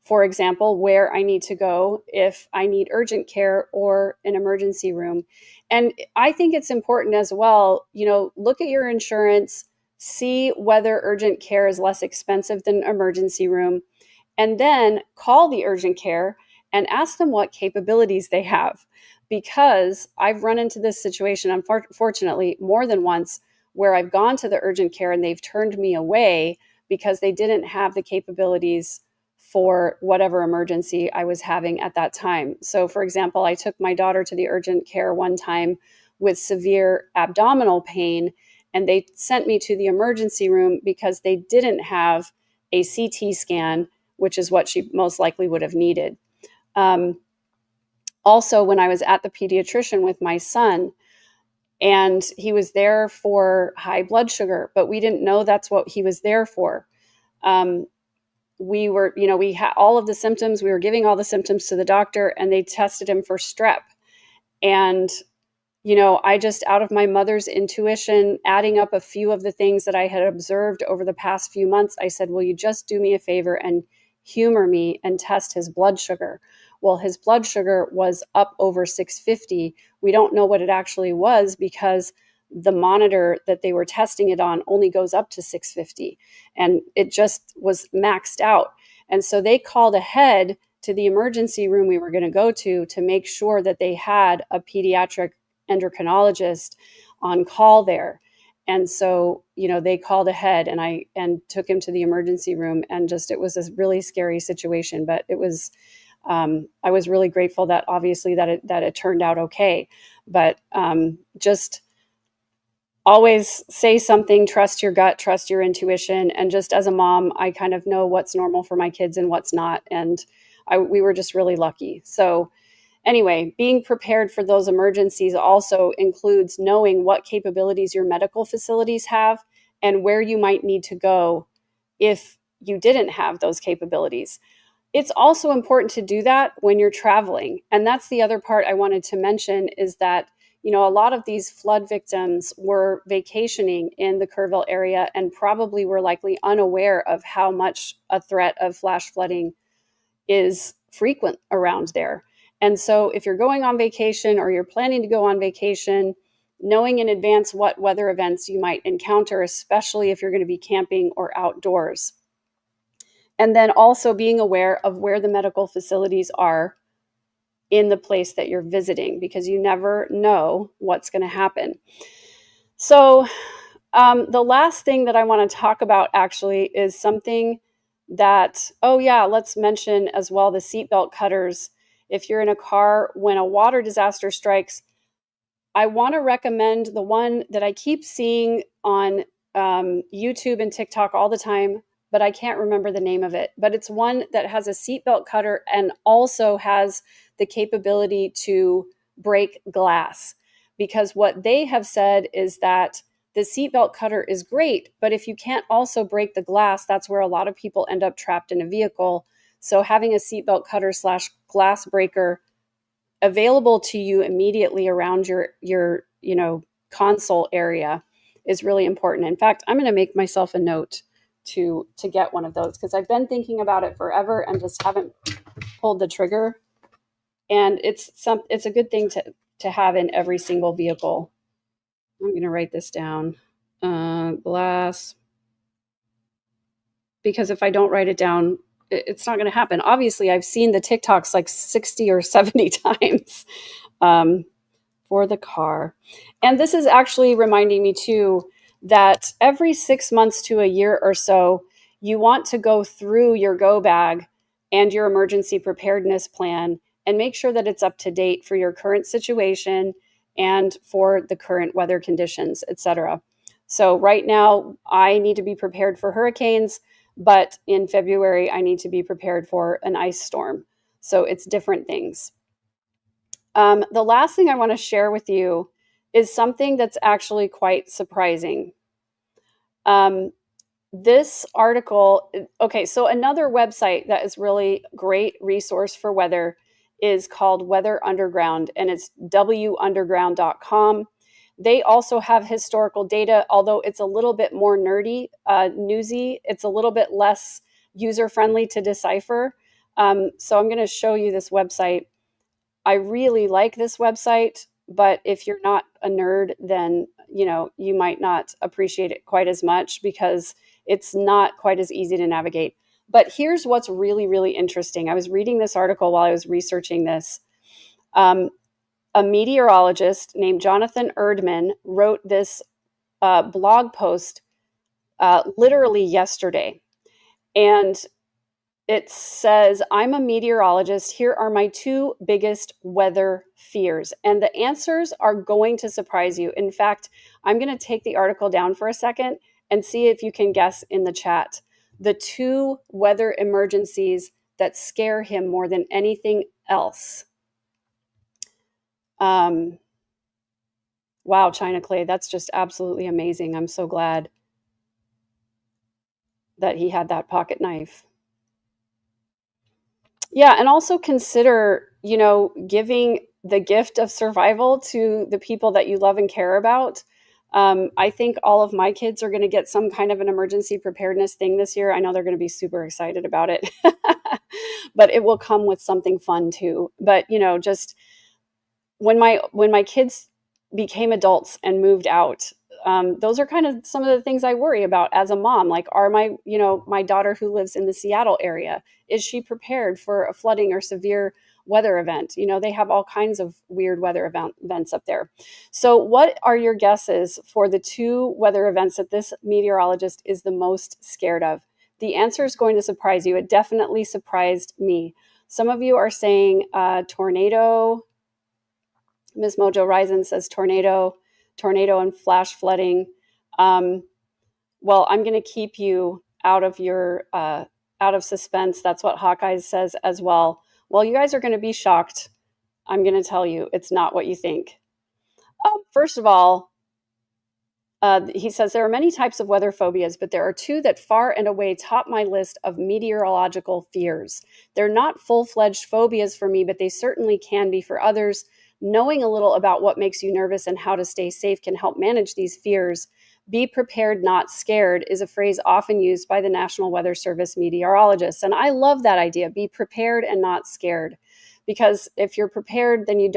For example, where I need to go if I need urgent care or an emergency room. And I think it's important as well, look at your insurance, see whether urgent care is less expensive than emergency room, and then call the urgent care and ask them what capabilities they have. Because I've run into this situation, unfortunately, more than once, where I've gone to the urgent care and they've turned me away because they didn't have the capabilities for whatever emergency I was having at that time. So, for example, I took my daughter to the urgent care one time with severe abdominal pain, and they sent me to the emergency room because they didn't have a CT scan, which is what she most likely would have needed. Also, when I was at the pediatrician with my son, and he was there for high blood sugar, but we didn't know that's what he was there for. We had all of the symptoms. We were giving all the symptoms to the doctor, and they tested him for strep. And, I just, out of my mother's intuition, adding up a few of the things that I had observed over the past few months, I said, will you just do me a favor and humor me and test his blood sugar? Well, his blood sugar was up over 650. We don't know what it actually was because the monitor that they were testing it on only goes up to 650, and it just was maxed out. And so they called ahead to the emergency room we were going to go to make sure that they had a pediatric endocrinologist on call there. And so, they called ahead, and I took him to the emergency room, and it was a really scary situation, but it was, I was really grateful that obviously that it turned out okay. But just always say something, trust your gut, trust your intuition. And just as a mom, I kind of know what's normal for my kids and what's not. And we were just really lucky. So anyway, being prepared for those emergencies also includes knowing what capabilities your medical facilities have and where you might need to go if you didn't have those capabilities. It's also important to do that when you're traveling. And that's the other part I wanted to mention, is that a lot of these flood victims were vacationing in the Kerrville area and probably were likely unaware of how much a threat of flash flooding is frequent around there. And so if you're going on vacation or you're planning to go on vacation, knowing in advance what weather events you might encounter, especially if you're going to be camping or outdoors. And then also being aware of where the medical facilities are in the place that you're visiting, because you never know what's going to happen. So the last thing that I want to talk about actually is something that, let's mention as well, the seatbelt cutters. If you're in a car when a water disaster strikes, I want to recommend the one that I keep seeing on YouTube and TikTok all the time, but I can't remember the name of it. But it's one that has a seatbelt cutter and also has the capability to break glass. Because what they have said is that the seatbelt cutter is great, but if you can't also break the glass, that's where a lot of people end up trapped in a vehicle. So having a seatbelt cutter / glass breaker available to you immediately around your console area is really important. In fact, I'm going to make myself a note to get one of those, because I've been thinking about it forever and just haven't pulled the trigger. And it's a good thing to have in every single vehicle. I'm going to write this down. Glass. Because if I don't write it down, it's not going to happen. Obviously, I've seen the TikToks like 60 or 70 times for the car. And this is actually reminding me too that every 6 months to a year or so, you want to go through your go bag and your emergency preparedness plan and make sure that it's up to date for your current situation and for the current weather conditions, etc. So right now, I need to be prepared for hurricanes, but in February, I need to be prepared for an ice storm. So it's different things. The last thing I want to share with you is something that's actually quite surprising. This article, okay, so another website that is really great resource for weather is called Weather Underground, and it's wunderground.com. They also have historical data, although it's a little bit more nerdy, newsy. It's a little bit less user-friendly to decipher. So I'm going to show you this website. I really like this website, but if you're not a nerd, then you might not appreciate it quite as much because it's not quite as easy to navigate. But here's what's really, really interesting. I was reading this article while I was researching this. A meteorologist named Jonathan Erdman wrote this blog post literally yesterday. And it says, I'm a meteorologist. Here are my two biggest weather fears. And the answers are going to surprise you. In fact, I'm going to take the article down for a second and see if you can guess in the chat the two weather emergencies that scare him more than anything else. Wow, China Clay, that's just absolutely amazing. I'm so glad that he had that pocket knife. Yeah, and also consider, giving the gift of survival to the people that you love and care about. I think all of my kids are going to get some kind of an emergency preparedness thing this year. I know they're going to be super excited about it, but it will come with something fun too. But just when my kids became adults and moved out, those are kind of some of the things I worry about as a mom. Like, are my daughter who lives in the Seattle area, is she prepared for a flooding or severe weather event? They have all kinds of weird weather events up there. So what are your guesses for the two weather events that this meteorologist is the most scared of? The answer is going to surprise you. It definitely surprised me. Some of you are saying tornado. Ms. Mojo Ryzen says tornado and flash flooding. Well, I'm going to keep you out of suspense. That's what Hawkeye says as well. Well, you guys are going to be shocked. I'm going to tell you, it's not what you think. First of all, he says there are many types of weather phobias, but there are two that far and away top my list of meteorological fears. They're not full-fledged phobias for me, but they certainly can be for others. Knowing a little about what makes you nervous and how to stay safe can help manage these fears. Be prepared, not scared is a phrase often used by the National Weather Service meteorologists. And I love that idea, be prepared and not scared. Because if you're prepared, then you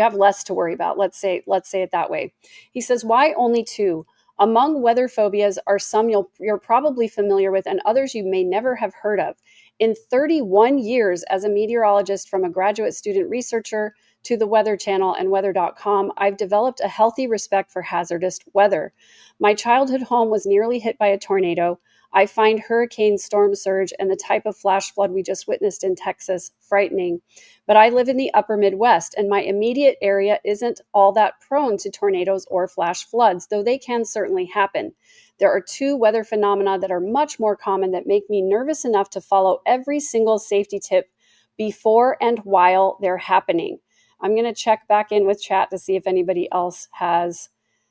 have less to worry about. Let's say it that way. He says, why only two? Among weather phobias are some you're probably familiar with and others you may never have heard of. In 31 years as a meteorologist, from a graduate student researcher to the Weather Channel and weather.com, I've developed a healthy respect for hazardous weather. My childhood home was nearly hit by a tornado. I find hurricane storm surge and the type of flash flood we just witnessed in Texas frightening. But I live in the upper Midwest, and my immediate area isn't all that prone to tornadoes or flash floods, though they can certainly happen. There are two weather phenomena that are much more common that make me nervous enough to follow every single safety tip before and while they're happening. I'm going to check back in with chat to see if anybody else has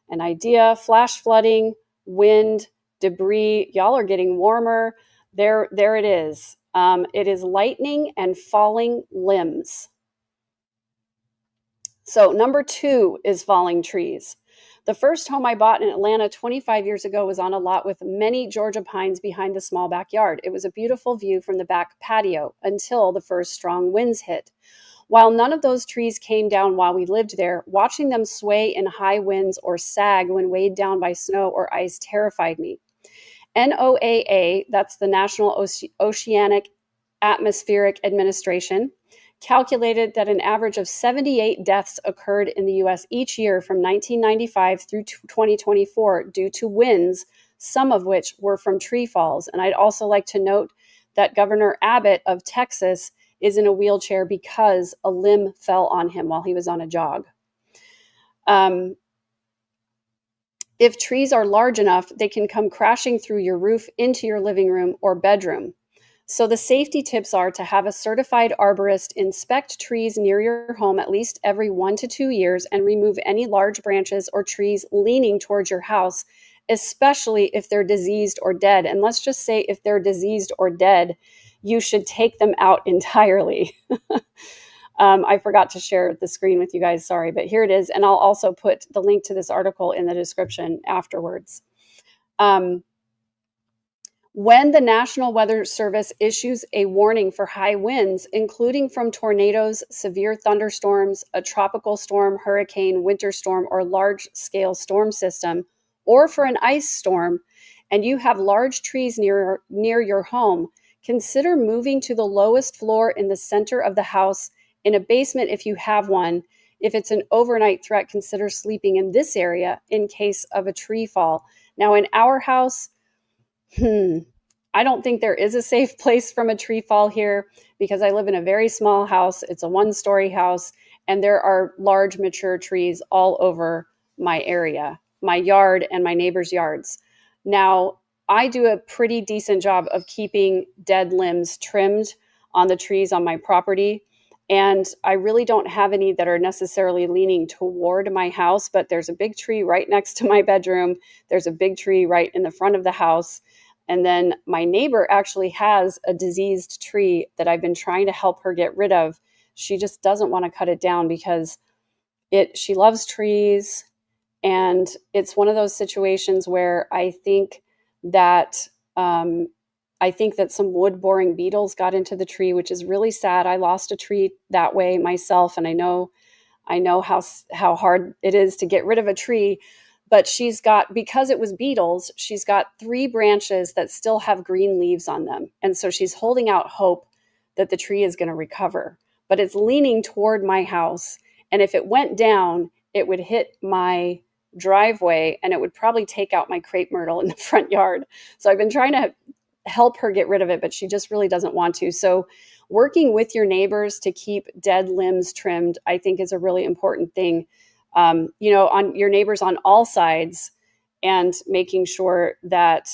an idea. Flash flooding, wind, debris. Y'all are getting warmer. There it is. It is lightning and falling limbs. So number two is falling trees. The first home I bought in Atlanta 25 years ago was on a lot with many Georgia pines behind the small backyard. It was a beautiful view from the back patio until the first strong winds hit. While none of those trees came down while we lived there, watching them sway in high winds or sag when weighed down by snow or ice terrified me. NOAA, that's the National Oceanic Atmospheric Administration, calculated that an average of 78 deaths occurred in the U.S. each year from 1995 through 2024 due to winds, some of which were from tree falls. And I'd also like to note that Governor Abbott of Texas is in a wheelchair because a limb fell on him while he was on a jog. If trees are large enough, they can come crashing through your roof into your living room or bedroom. So the safety tips are to have a certified arborist inspect trees near your home at least every 1 to 2 years and remove any large branches or trees leaning towards your house, especially if they're diseased or dead. And let's just say if they're diseased or dead, you should take them out entirely. I forgot to share the screen with you guys, sorry, but here it is. And I'll also put the link to this article in the description afterwards. When the National Weather Service issues a warning for high winds, including from tornadoes, severe thunderstorms, a tropical storm, hurricane, winter storm, or large-scale storm system, or for an ice storm, and you have large trees near your home, consider moving to the lowest floor in the center of the house, in a basement if you have one. If it's an overnight threat, consider sleeping in this area in case of a tree fall. Now, in our house, I don't think there is a safe place from a tree fall here because I live in a very small house. It's a 1-story house, and there are large mature trees all over my area, my yard, and my neighbors' yards. Now, I do a pretty decent job of keeping dead limbs trimmed on the trees on my property. And I really don't have any that are necessarily leaning toward my house, but there's a big tree right next to my bedroom. There's a big tree right in the front of the house. And then my neighbor actually has a diseased tree that I've been trying to help her get rid of. She just doesn't want to cut it down because she loves trees. And it's one of those situations where that I think that some wood-boring beetles got into the tree, which is really sad. I lost a tree that way myself, and I know how hard it is to get rid of a tree. But because it was beetles, she's got 3 branches that still have green leaves on them. And so she's holding out hope that the tree is going to recover. But it's leaning toward my house. And if it went down, it would hit my driveway and it would probably take out my crepe myrtle in the front yard. So I've been trying to help her get rid of it, but she just really doesn't want to. So working with your neighbors to keep dead limbs trimmed, I think, is a really important thing. On your neighbors on all sides, and making sure that,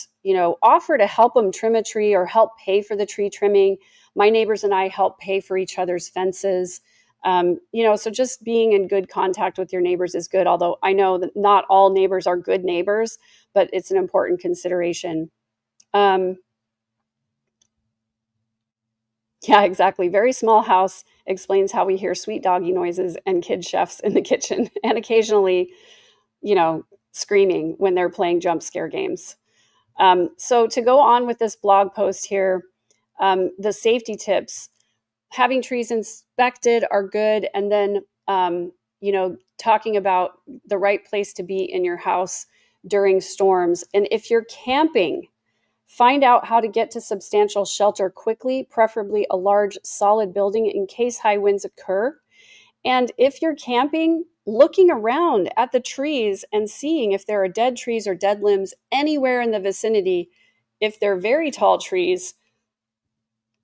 offer to help them trim a tree or help pay for the tree trimming. My neighbors and I help pay for each other's fences. So just being in good contact with your neighbors is good, although I know that not all neighbors are good neighbors, but it's an important consideration. Yeah, exactly. Very small house explains how we hear sweet doggy noises and kid chefs in the kitchen and occasionally, screaming when they're playing jump scare games. So to go on with this blog post here, the safety tips, having trees inspected are good. And then, talking about the right place to be in your house during storms. And if you're camping, find out how to get to substantial shelter quickly, preferably a large, solid building in case high winds occur. And if you're camping, looking around at the trees and seeing if there are dead trees or dead limbs anywhere in the vicinity. If they're very tall trees,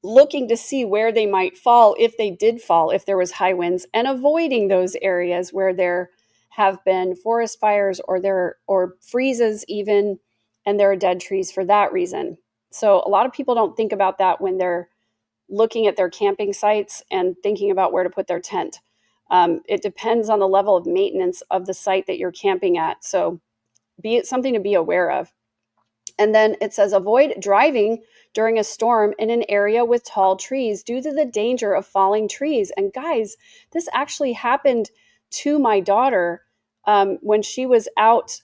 looking to see where they might fall, if they did fall, if there was high winds, and avoiding those areas where there have been forest fires or freezes even, and there are dead trees for that reason. So a lot of people don't think about that when they're looking at their camping sites and thinking about where to put their tent. It depends on the level of maintenance of the site that you're camping at. So something to be aware of. And then it says, avoid driving during a storm in an area with tall trees due to the danger of falling trees. And guys, this actually happened to my daughter when she was out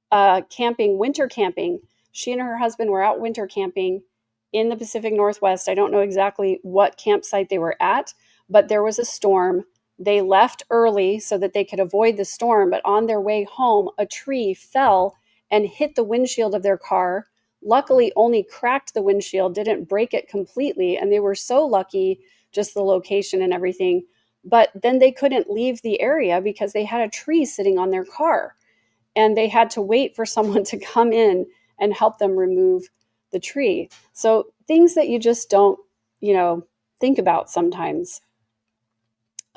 winter camping. She and her husband were out winter camping in the Pacific Northwest. I don't know exactly what campsite they were at, but there was a storm. They left early so that they could avoid the storm, but on their way home, a tree fell and hit the windshield of their car. Luckily, only cracked the windshield, didn't break it completely, and they were so lucky, just the location and everything. But then they couldn't leave the area because they had a tree sitting on their car, and they had to wait for someone to come in and help them remove the tree. So things that you just don't, think about sometimes.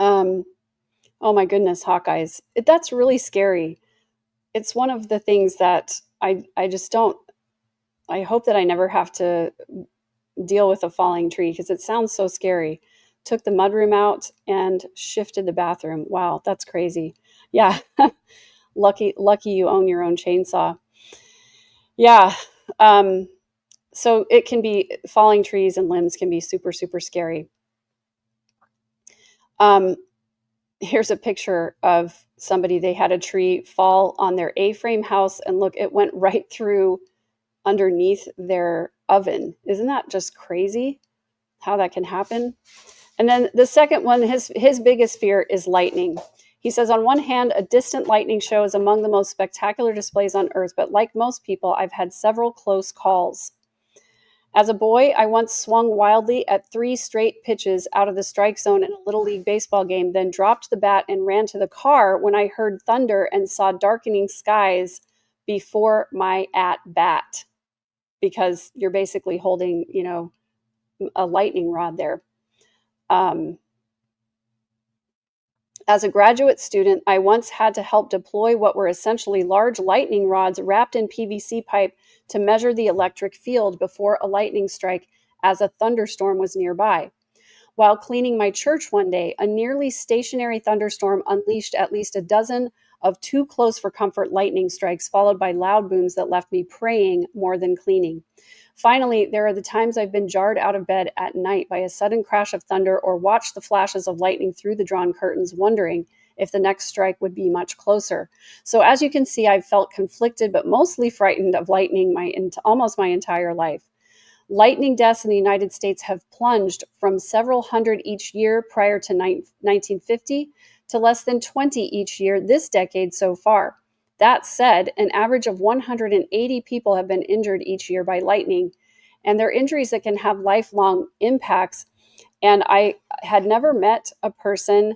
Oh my goodness, Hawkeyes. That's really scary. It's one of the things that I just don't, I hope that I never have to, deal with a falling tree because it sounds so scary. Took the mudroom out and shifted the bathroom. Wow, that's crazy. Yeah, lucky you own your own chainsaw. Yeah. So it can be falling trees and limbs can be super, super scary. Here's a picture of somebody. They had a tree fall on their A-frame house, and look, it went right through underneath their oven. Isn't that just crazy how that can happen? And then the second one, his biggest fear is lightning. He says, on one hand, a distant lightning show is among the most spectacular displays on Earth, but like most people, I've had several close calls. As a boy, I once swung wildly at 3 straight pitches out of the strike zone in a Little League baseball game, then dropped the bat and ran to the car when I heard thunder and saw darkening skies before my at bat, because you're basically holding, a lightning rod there. As a graduate student, I once had to help deploy what were essentially large lightning rods wrapped in PVC pipe to measure the electric field before a lightning strike as a thunderstorm was nearby. While cleaning my church one day, a nearly stationary thunderstorm unleashed at least a dozen of too close for comfort lightning strikes, followed by loud booms that left me praying more than cleaning. Finally, there are the times I've been jarred out of bed at night by a sudden crash of thunder or watched the flashes of lightning through the drawn curtains, wondering if the next strike would be much closer. So as you can see, I've felt conflicted but mostly frightened of lightning almost my entire life. Lightning deaths in the United States have plunged from several hundred each year prior to 1950 to less than 20 each year this decade so far. That said, an average of 180 people have been injured each year by lightning, and they're injuries that can have lifelong impacts. And I had never met a person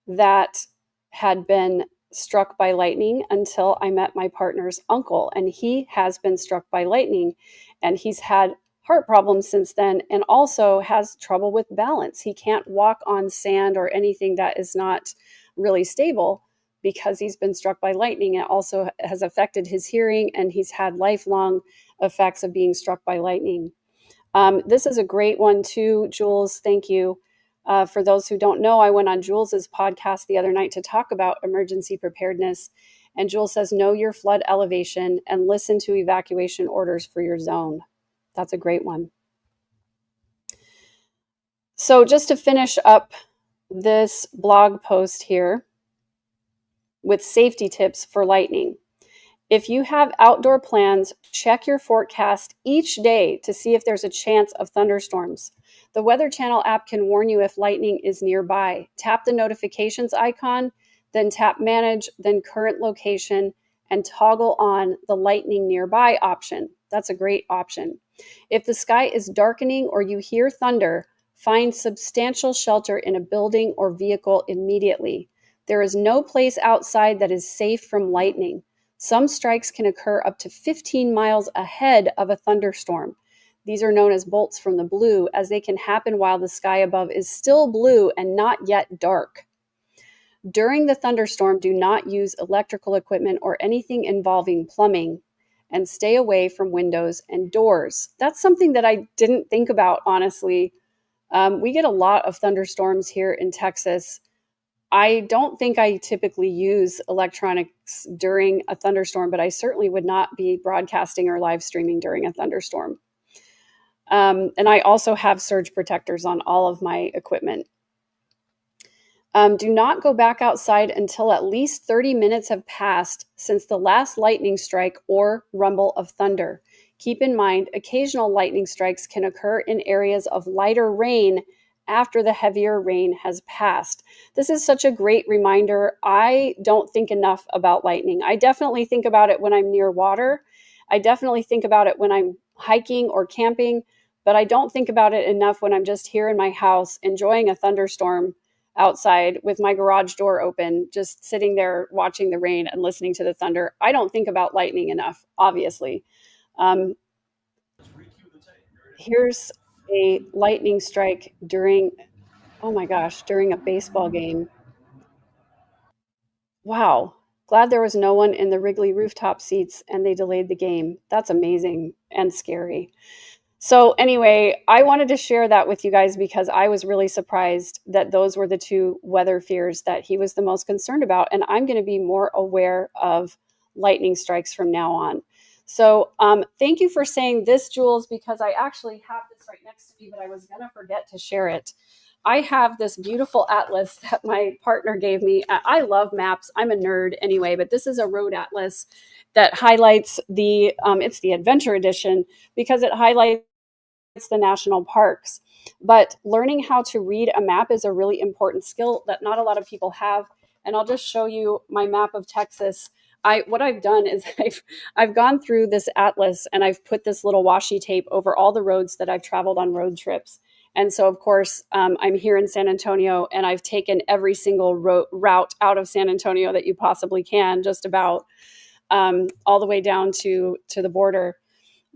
that had been struck by lightning until I met my partner's uncle, and he has been struck by lightning, and he's had heart problems since then, and also has trouble with balance. He can't walk on sand or anything that is not really stable because he's been struck by lightning. It also has affected his hearing, and he's had lifelong effects of being struck by lightning. This is a great one too, Jules. Thank you. For those who don't know, I went on Jules's podcast the other night to talk about emergency preparedness. And Jules says, know your flood elevation and listen to evacuation orders for your zone. That's a great one. So just to finish up this blog post here with safety tips for lightning. If you have outdoor plans, check your forecast each day to see if there's a chance of thunderstorms. The Weather Channel app can warn you if lightning is nearby. Tap the notifications icon, then tap Manage, then Current Location, and toggle on the Lightning Nearby option. That's a great option. If the sky is darkening or you hear thunder, find substantial shelter in a building or vehicle immediately. There is no place outside that is safe from lightning. Some strikes can occur up to 15 miles ahead of a thunderstorm. These are known as bolts from the blue, as they can happen while the sky above is still blue and not yet dark. During the thunderstorm, do not use electrical equipment or anything involving plumbing, and stay away from windows and doors. That's something that I didn't think about, honestly. We get a lot of thunderstorms here in Texas. I don't think I typically use electronics during a thunderstorm, but I certainly would not be broadcasting or live streaming during a thunderstorm. And I also have surge protectors on all of my equipment. Do not go back outside until at least 30 minutes have passed since the last lightning strike or rumble of thunder. Keep in mind, occasional lightning strikes can occur in areas of lighter rain after the heavier rain has passed. This is such a great reminder. I don't think enough about lightning. I definitely think about it when I'm near water. I definitely think about it when I'm hiking or camping, but I don't think about it enough when I'm just here in my house enjoying a thunderstorm outside with my garage door open, just sitting there watching the rain and listening to the thunder. I don't think about lightning enough, obviously. Here's a lightning strike during, oh my gosh, during a baseball game. Wow. Glad there was no one in the Wrigley rooftop seats and they delayed the game. That's amazing and scary. So anyway, I wanted to share that with you guys because I was really surprised that those were the two weather fears that he was the most concerned about. And I'm going to be more aware of lightning strikes from now on. So thank you for saying this, Jules, because I actually have this right next to me, but I was going to forget to share it. I have this beautiful atlas that my partner gave me. I love maps. I'm a nerd anyway, but this is a road atlas that highlights it's the adventure edition because it highlights the national parks. But learning how to read a map is a really important skill that not a lot of people have. And I'll just show you my map of Texas. What I've done is I've gone through this atlas and I've put this little washi tape over all the roads that I've traveled on road trips. And so, of course, I'm here in San Antonio, and I've taken every single route out of San Antonio that you possibly can, just about all the way down to the border.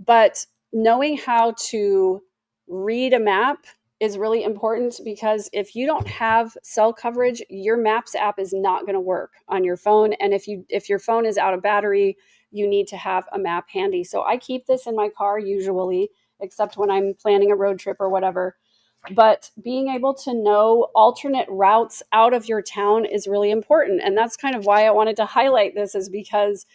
But knowing how to read a map is really important because if you don't have cell coverage, your Maps app is not going to work on your phone. And if your phone is out of battery, you need to have a map handy. So I keep this in my car usually, except when I'm planning a road trip or whatever. But being able to know alternate routes out of your town is really important. And that's kind of why I wanted to highlight this, is because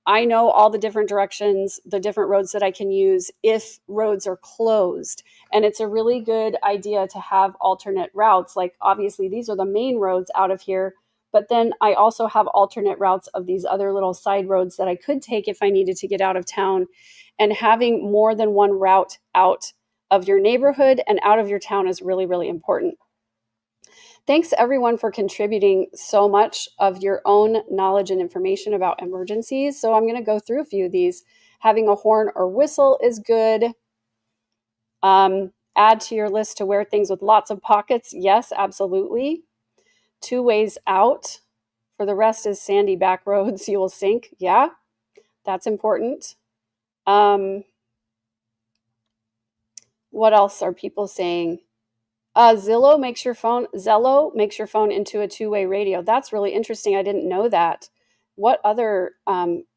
I know all the different directions, the different roads that I can use if roads are closed. And it's a really good idea to have alternate routes. Like, obviously, these are the main roads out of here, but then I also have alternate routes of these other little side roads that I could take if I needed to get out of town. And having more than one route out of your neighborhood and out of your town is really, really important. Thanks everyone for contributing so much of your own knowledge and information about emergencies. So I'm going to go through a few of these. Having a horn or whistle is good. Add to your list to wear things with lots of pockets. Yes, absolutely. 2 ways out. For the rest is sandy back roads. You will sink. Yeah, that's important. What else are people saying? Zello makes your phone into a 2-way radio. That's really interesting. I didn't know that. What other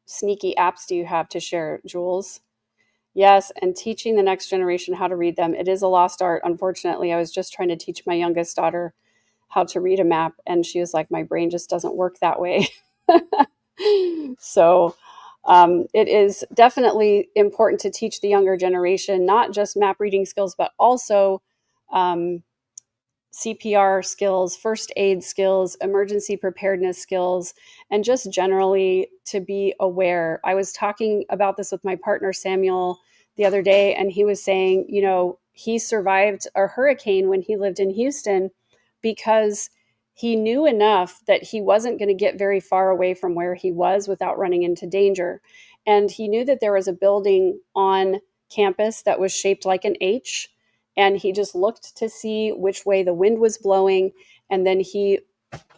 sneaky apps do you have to share, Jules? Yes, and teaching the next generation how to read them. It is a lost art. Unfortunately, I was just trying to teach my youngest daughter how to read a map, and she was like, my brain just doesn't work that way. So it is definitely important to teach the younger generation, not just map reading skills, but also CPR skills, first aid skills, emergency preparedness skills, and just generally to be aware. I was talking about this with my partner, Samuel, the other day, and he was saying, he survived a hurricane when he lived in Houston because he knew enough that he wasn't going to get very far away from where he was without running into danger. And he knew that there was a building on campus that was shaped like an H, and he just looked to see which way the wind was blowing, and then he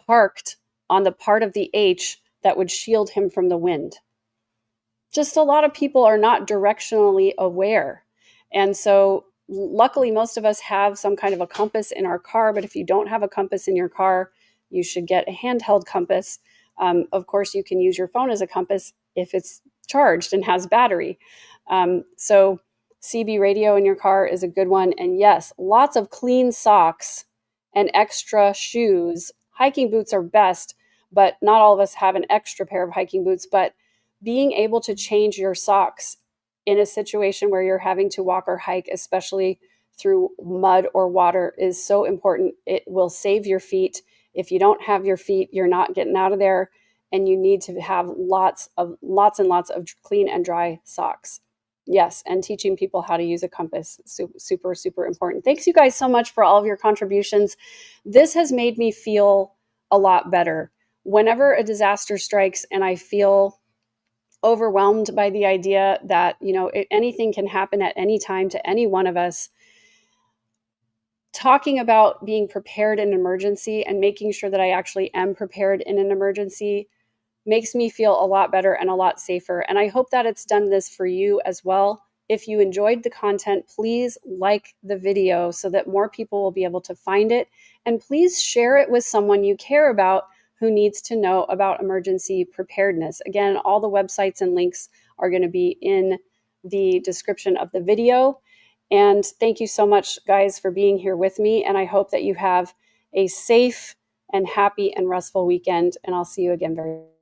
parked on the part of the H that would shield him from the wind. Just a lot of people are not directionally aware. And so luckily, most of us have some kind of a compass in our car, but if you don't have a compass in your car, you should get a handheld compass. Of course, you can use your phone as a compass if it's charged and has battery. So CB radio in your car is a good one. And yes, lots of clean socks and extra shoes. Hiking boots are best, but not all of us have an extra pair of hiking boots. But being able to change your socks in a situation where you're having to walk or hike, especially through mud or water, is so important. It will save your feet. If you don't have your feet, you're not getting out of there, and you need to have lots and lots of clean and dry socks. Yes, and teaching people how to use a compass, super, super important. Thanks you guys so much for all of your contributions. This has made me feel a lot better. Whenever a disaster strikes and I feel overwhelmed by the idea that, anything can happen at any time to any one of us, talking about being prepared in an emergency and making sure that I actually am prepared in an emergency makes me feel a lot better and a lot safer. And I hope that it's done this for you as well. If you enjoyed the content, please like the video so that more people will be able to find it. And please share it with someone you care about who needs to know about emergency preparedness. Again, all the websites and links are going to be in the description of the video. And thank you so much, guys, for being here with me. And I hope that you have a safe and happy and restful weekend. And I'll see you again very